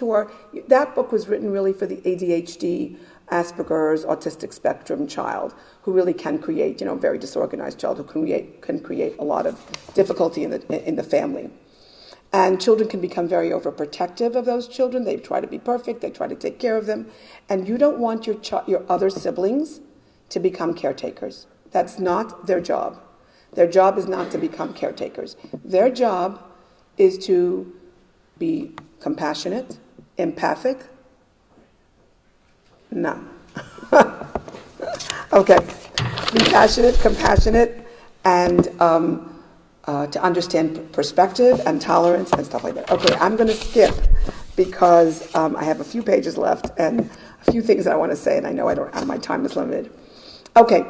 that book was written really for the ADHD, Asperger's, autistic spectrum child, who really can create, very disorganized child who can create a lot of difficulty in the family. And children can become very overprotective of those children. They try to be perfect. They try to take care of them. And you don't want your other siblings to become caretakers. That's not their job. Their job is not to become caretakers. Their job is to be compassionate, empathic. No. Okay. Be passionate, compassionate, and to understand perspective and tolerance and stuff like that. Okay, I'm going to skip because I have a few pages left and a few things I want to say, and I know my time is limited. Okay,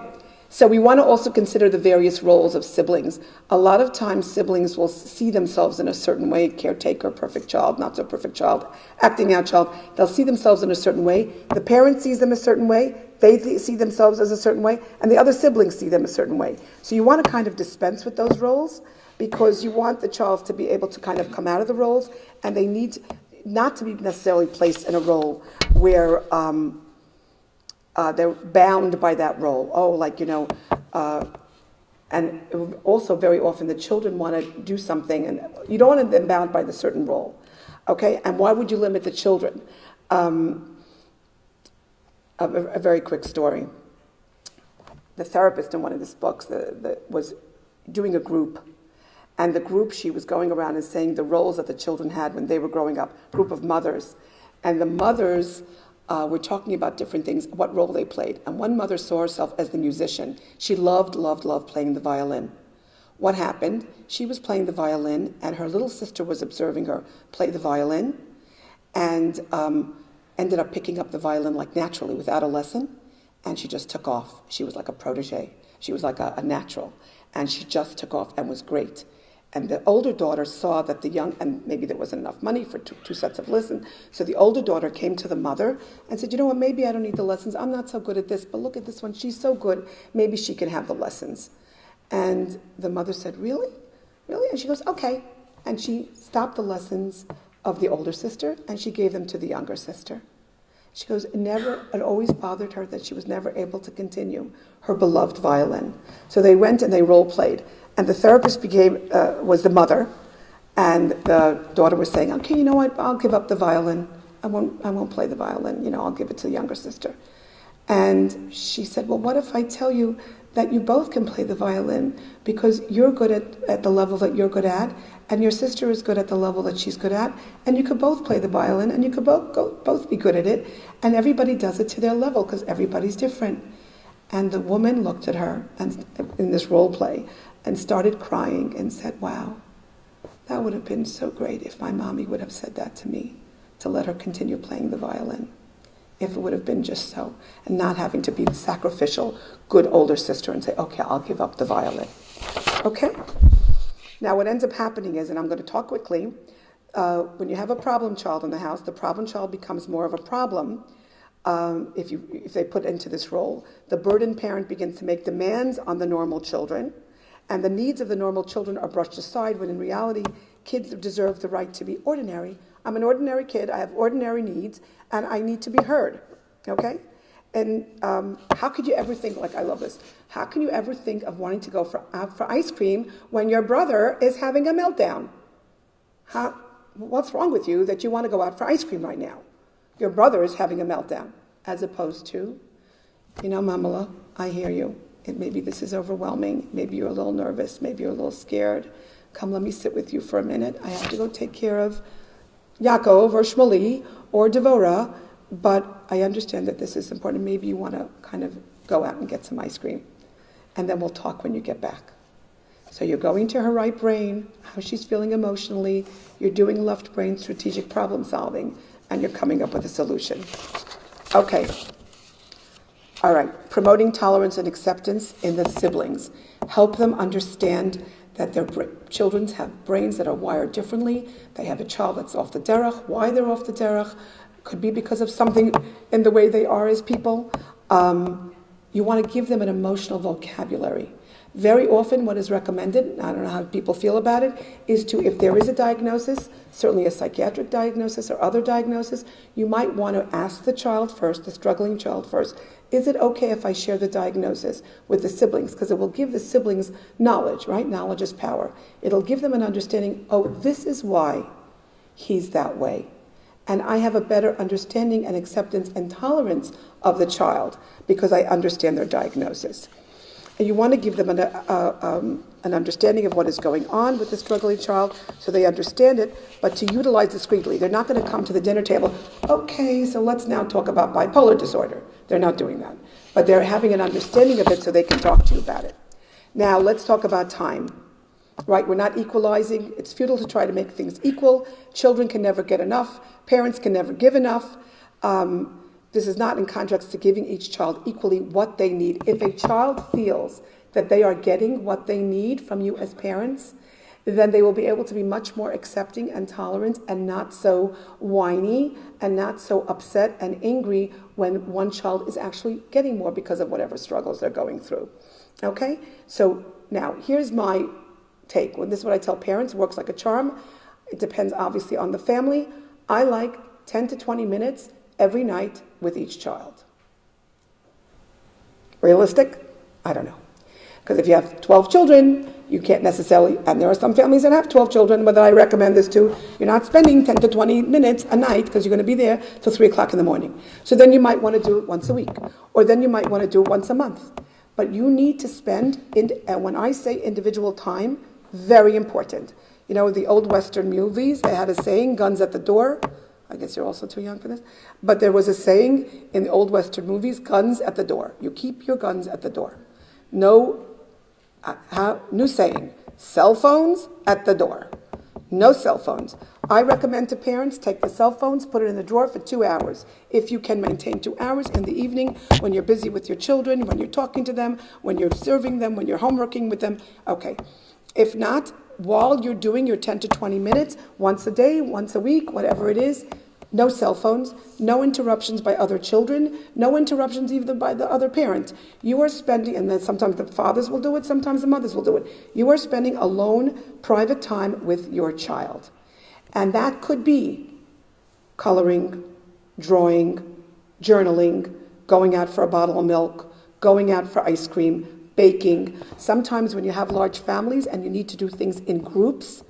so we want to also consider the various roles of siblings. A lot of times siblings will see themselves in a certain way, caretaker, perfect child, not so perfect child, acting out child. They'll see themselves in a certain way. The parent sees them a certain way, they see themselves as a certain way, and the other siblings see them a certain way. So you want to kind of dispense with those roles because you want the child to be able to kind of come out of the roles, and they need not to be necessarily placed in a role where they're bound by that role. And also very often the children want to do something, and you don't want them bound by the certain role. Okay, and why would you limit the children? A very quick story. The therapist in one of his books was doing a group, and the group, she was going around and saying the roles that the children had when they were growing up, group of mothers. And the mothers were talking about different things, what role they played. And one mother saw herself as the musician. She loved playing the violin. What happened? She was playing the violin, and her little sister was observing her play the violin, and ended up picking up the violin like naturally without a lesson, and she just took off. She was like a protege. She was like a natural, and she just took off and was great. And the older daughter saw that and maybe there wasn't enough money for two sets of lessons, so the older daughter came to the mother and said, you know what, maybe I don't need the lessons. I'm not so good at this, but look at this one. She's so good. Maybe she can have the lessons. And the mother said, really? Really? And she goes, okay. And she stopped the lessons of the older sister, and she gave them to the younger sister. She goes, it always bothered her that she was never able to continue her beloved violin. So they went and they role played. And the therapist was the mother, and the daughter was saying, okay, you know what, I'll give up the violin. I won't play the violin, I'll give it to the younger sister. And she said, well, what if I tell you that you both can play the violin because you're good at the level that you're good at, and your sister is good at the level that she's good at, and you could both play the violin, and you could both be good at it, and everybody does it to their level because everybody's different. And the woman looked at her and in this role play and started crying and said, wow, that would have been so great if my mommy would have said that to me, to let her continue playing the violin. If it would have been just so, and not having to be the sacrificial, good older sister and say, okay, I'll give up the violin. Okay? Now what ends up happening is, and I'm going to talk quickly, when you have a problem child in the house, the problem child becomes more of a problem if they put into this role. The burdened parent begins to make demands on the normal children, and the needs of the normal children are brushed aside when in reality, kids deserve the right to be ordinary. I'm an ordinary kid, I have ordinary needs, and I need to be heard, okay? And how could you ever think, I love this, how can you ever think of wanting to go for ice cream when your brother is having a meltdown? What's wrong with you that you want to go out for ice cream right now? Your brother is having a meltdown, as opposed to, Mamala, I hear you. Maybe this is overwhelming, maybe you're a little nervous, maybe you're a little scared. Come, let me sit with you for a minute. I have to go take care of Yaakov or Shmuley or Devora, but I understand that this is important. Maybe you want to kind of go out and get some ice cream, and then we'll talk when you get back. So you're going to her right brain, how she's feeling emotionally, you're doing left brain strategic problem solving, and you're coming up with a solution. Okay. All right. Promoting tolerance and acceptance in the siblings. Help them understand that their children have brains that are wired differently. They have a child that's off the derech. Why they're off the derech could be because of something in the way they are as people. You want to give them an emotional vocabulary. Very often what is recommended, I don't know how people feel about it, is to, if there is a diagnosis, certainly a psychiatric diagnosis or other diagnosis, you might want to ask the child first, the struggling child first, is it okay if I share the diagnosis with the siblings? Because it will give the siblings knowledge, right? Knowledge is power. It'll give them an understanding, oh, this is why he's that way. And I have a better understanding and acceptance and tolerance of the child because I understand their diagnosis. And you want to give them an understanding of what is going on with the struggling child so they understand it, but to utilize discreetly. They're not going to come to the dinner table, okay, so let's now talk about bipolar disorder. They're not doing that. But they're having an understanding of it so they can talk to you about it. Now, let's talk about time. right? We're not equalizing. It's futile to try to make things equal. Children can never get enough. Parents can never give enough. This is not in contrast to giving each child equally what they need. If a child feels that they are getting what they need from you as parents, then they will be able to be much more accepting and tolerant and not so whiny and not so upset and angry when one child is actually getting more because of whatever struggles they're going through. Okay? So now, here's my take. This is what I tell parents, works like a charm. It depends obviously on the family. I like 10 to 20 minutes every night with each child. Realistic? I don't know. Because if you have 12 children, you can't necessarily, and there are some families that have 12 children, but I recommend this too, you're not spending 10 to 20 minutes a night because you're going to be there till 3 o'clock in the morning. So then you might want to do it once a week, or then you might want to do it once a month. But you need to spend, and when I say individual time, very important. You know, the old Western movies, they had a saying, guns at the door. I guess you're also too young for this. But there was a saying in the old Western movies, guns at the door. You keep your guns at the door. New saying, cell phones at the door. No cell phones. I recommend to parents, take the cell phones, put it in the drawer for 2 hours. If you can maintain 2 hours in the evening, when you're busy with your children, when you're talking to them, when you're serving them, when you're homeworking with them, okay. If not, while you're doing your 10 to 20 minutes, once a day, once a week, whatever it is, no cell phones, no interruptions by other children, no interruptions even by the other parent. You are spending, and then sometimes the fathers will do it, sometimes the mothers will do it. You are spending alone, private time with your child. And that could be coloring, drawing, journaling, going out for a bottle of milk, going out for ice cream, baking. Sometimes when you have large families and you need to do things in groups,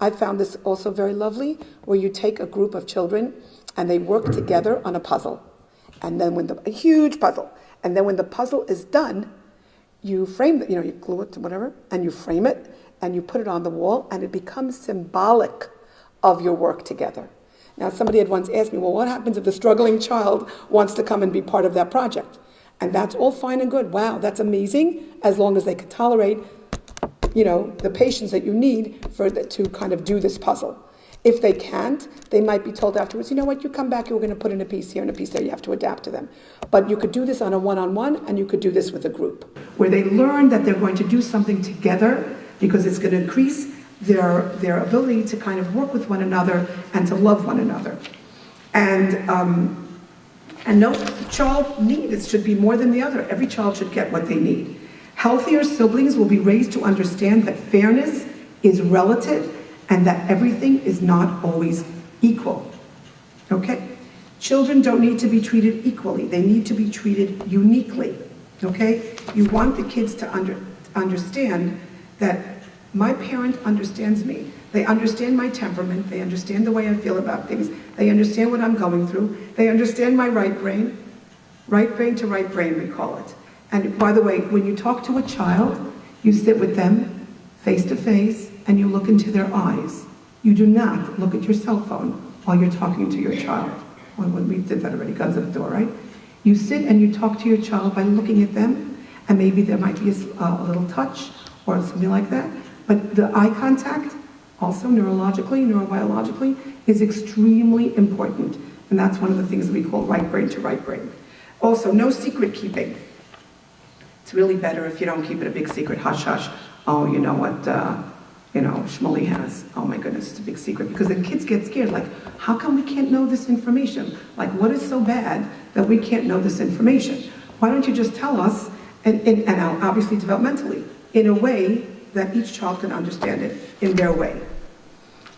I found this also very lovely, where you take a group of children and they work together on a puzzle. And then a huge puzzle. And then when the puzzle is done, you frame it, you glue it to whatever, and you frame it, and you put it on the wall, and it becomes symbolic of your work together. Now, somebody had once asked me, well, what happens if the struggling child wants to come and be part of that project? And that's all fine and good. Wow, that's amazing, as long as they can tolerate the patience that you need to kind of do this puzzle. If they can't, they might be told afterwards, you know what, you come back, you're going to put in a piece here and a piece there, you have to adapt to them. But you could do this on a one-on-one, and you could do this with a group. Where they learn that they're going to do something together, because it's going to increase their ability to kind of work with one another and to love one another. And no child need, it should be more than the other. Every child should get what they need. Healthier siblings will be raised to understand that fairness is relative and that everything is not always equal. Okay? Children don't need to be treated equally. They need to be treated uniquely. Okay? You want the kids to understand that my parent understands me. They understand my temperament. They understand the way I feel about things. They understand what I'm going through. They understand my right brain. Right brain to right brain, we call it. And by the way, when you talk to a child, you sit with them face to face and you look into their eyes. You do not look at your cell phone while you're talking to your child. When we did that already, guns at the door, right? You sit and you talk to your child by looking at them, and maybe there might be a little touch or something like that. But the eye contact, also neurologically, neurobiologically, is extremely important. And that's one of the things that we call right brain to right brain. Also, no secret keeping. It's really better if you don't keep it a big secret, hush hush. Oh, you know what, Shmuley has. Oh my goodness, it's a big secret. Because then kids get scared, like, how come we can't know this information? Like, what is so bad that we can't know this information? Why don't you just tell us, and obviously developmentally, in a way that each child can understand it in their way.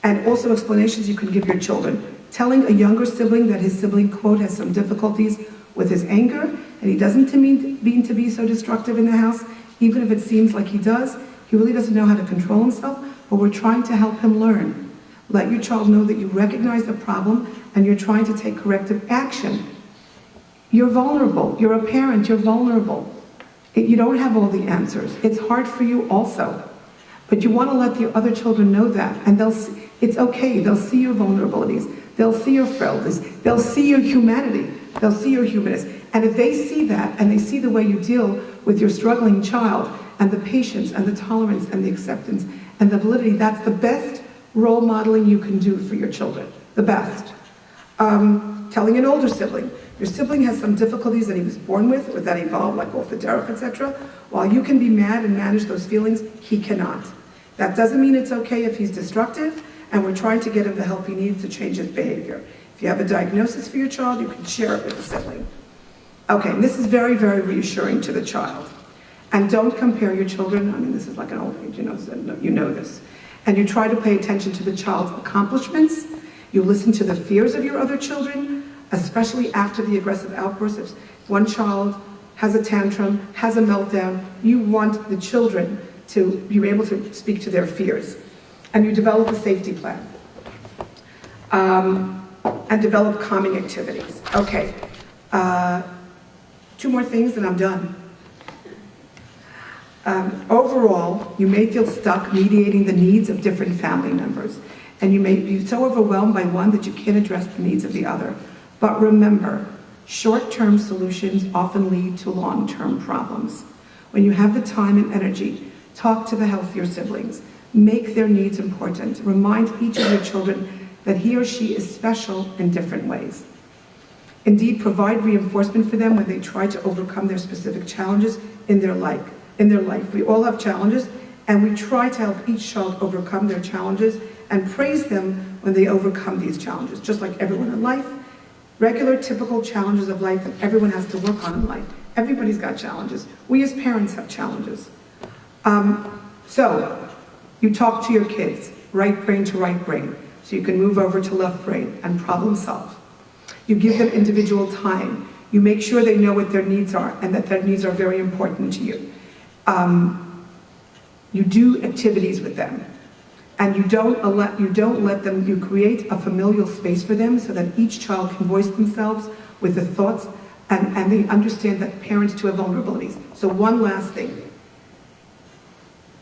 And also explanations you can give your children. Telling a younger sibling that his sibling, quote, has some difficulties with his anger, and he doesn't mean to be so destructive in the house, even if it seems like he does. He really doesn't know how to control himself, but we're trying to help him learn. Let your child know that you recognize the problem and you're trying to take corrective action. You're vulnerable. You're a parent. You're vulnerable. You don't have all the answers. It's hard for you also. But you want to let the other children know that, and it's okay. They'll see your vulnerabilities. They'll see your frailties. They'll see your humanity. They'll see your humanness. And if they see that, and they see the way you deal with your struggling child, and the patience and the tolerance and the acceptance and the validity. That's the best role modeling you can do for your children, the best. Telling an older sibling, your sibling has some difficulties that he was born with or that evolved, like orthoderic, etc. While you can be mad and manage those feelings, he cannot. That doesn't mean it's okay if he's destructive, and we're trying to get him the help he needs to change his behavior. If you have a diagnosis for your child, you can share it with the sibling. Okay, and this is very, very reassuring to the child. And don't compare your children. I mean, this is like an old age, so you know this. And you try to pay attention to the child's accomplishments. You listen to the fears of your other children, especially after the aggressive outbursts. If one child has a tantrum, has a meltdown, you want the children to be able to speak to their fears. And you develop a safety plan. And develop calming activities. Okay, 2 more things and I'm done. Overall, you may feel stuck mediating the needs of different family members, and you may be so overwhelmed by one that you can't address the needs of the other. But remember, short-term solutions often lead to long-term problems. When you have the time and energy, talk to the healthier siblings. Make their needs important. Remind each of your children that he or she is special in different ways. Indeed, provide reinforcement for them when they try to overcome their specific challenges in their life. We all have challenges, and we try to help each child overcome their challenges and praise them when they overcome these challenges. Just like everyone in life, regular, typical challenges of life that everyone has to work on in life. Everybody's got challenges. We as parents have challenges. So, you talk to your kids, right brain to right brain, so you can move over to left brain and problem solve. You give them individual time. You make sure they know what their needs are and that their needs are very important to you. You do activities with them, and you create a familial space for them so that each child can voice themselves with the thoughts, and they understand that parents too have vulnerabilities. So one last thing.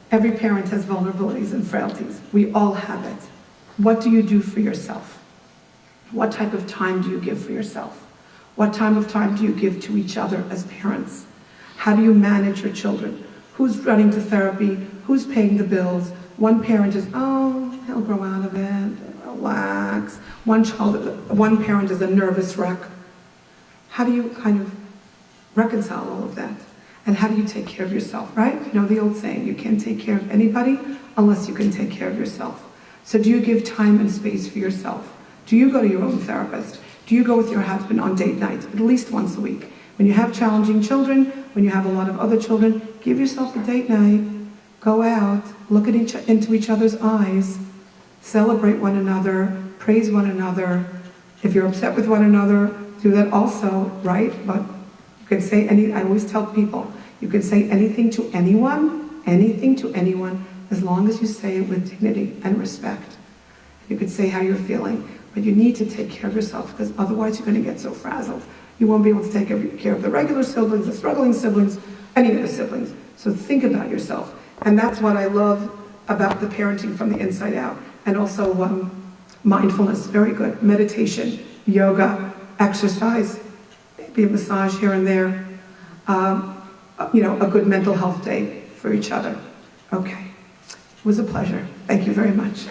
Every parent has vulnerabilities and frailties. We all have it. What do you do for yourself? What type of time do you give for yourself? What type of time do you give to each other as parents? How do you manage your children? Who's running to therapy? Who's paying the bills? One parent is, oh, he'll grow out of it, relax. One parent is a nervous wreck. How do you kind of reconcile all of that? And how do you take care of yourself, right? You know the old saying, you can't take care of anybody unless you can take care of yourself. So do you give time and space for yourself? Do you go to your own therapist? Do you go with your husband on date night at least once a week? When you have challenging children, when you have a lot of other children, give yourself a date night. Go out, look at into each other's eyes, celebrate one another, praise one another. If you're upset with one another, do that also, right? But you can say I always tell people, you can say anything to anyone, as long as you say it with dignity and respect. You can say how you're feeling, but you need to take care of yourself, because otherwise you're going to get so frazzled. You won't be able to take care of the regular siblings, the struggling siblings, any of the siblings. So think about yourself. And that's what I love about the parenting from the inside out. And also mindfulness, very good. Meditation, yoga, exercise, maybe a massage here and there. A good mental health day for each other. Okay. It was a pleasure. Thank you very much.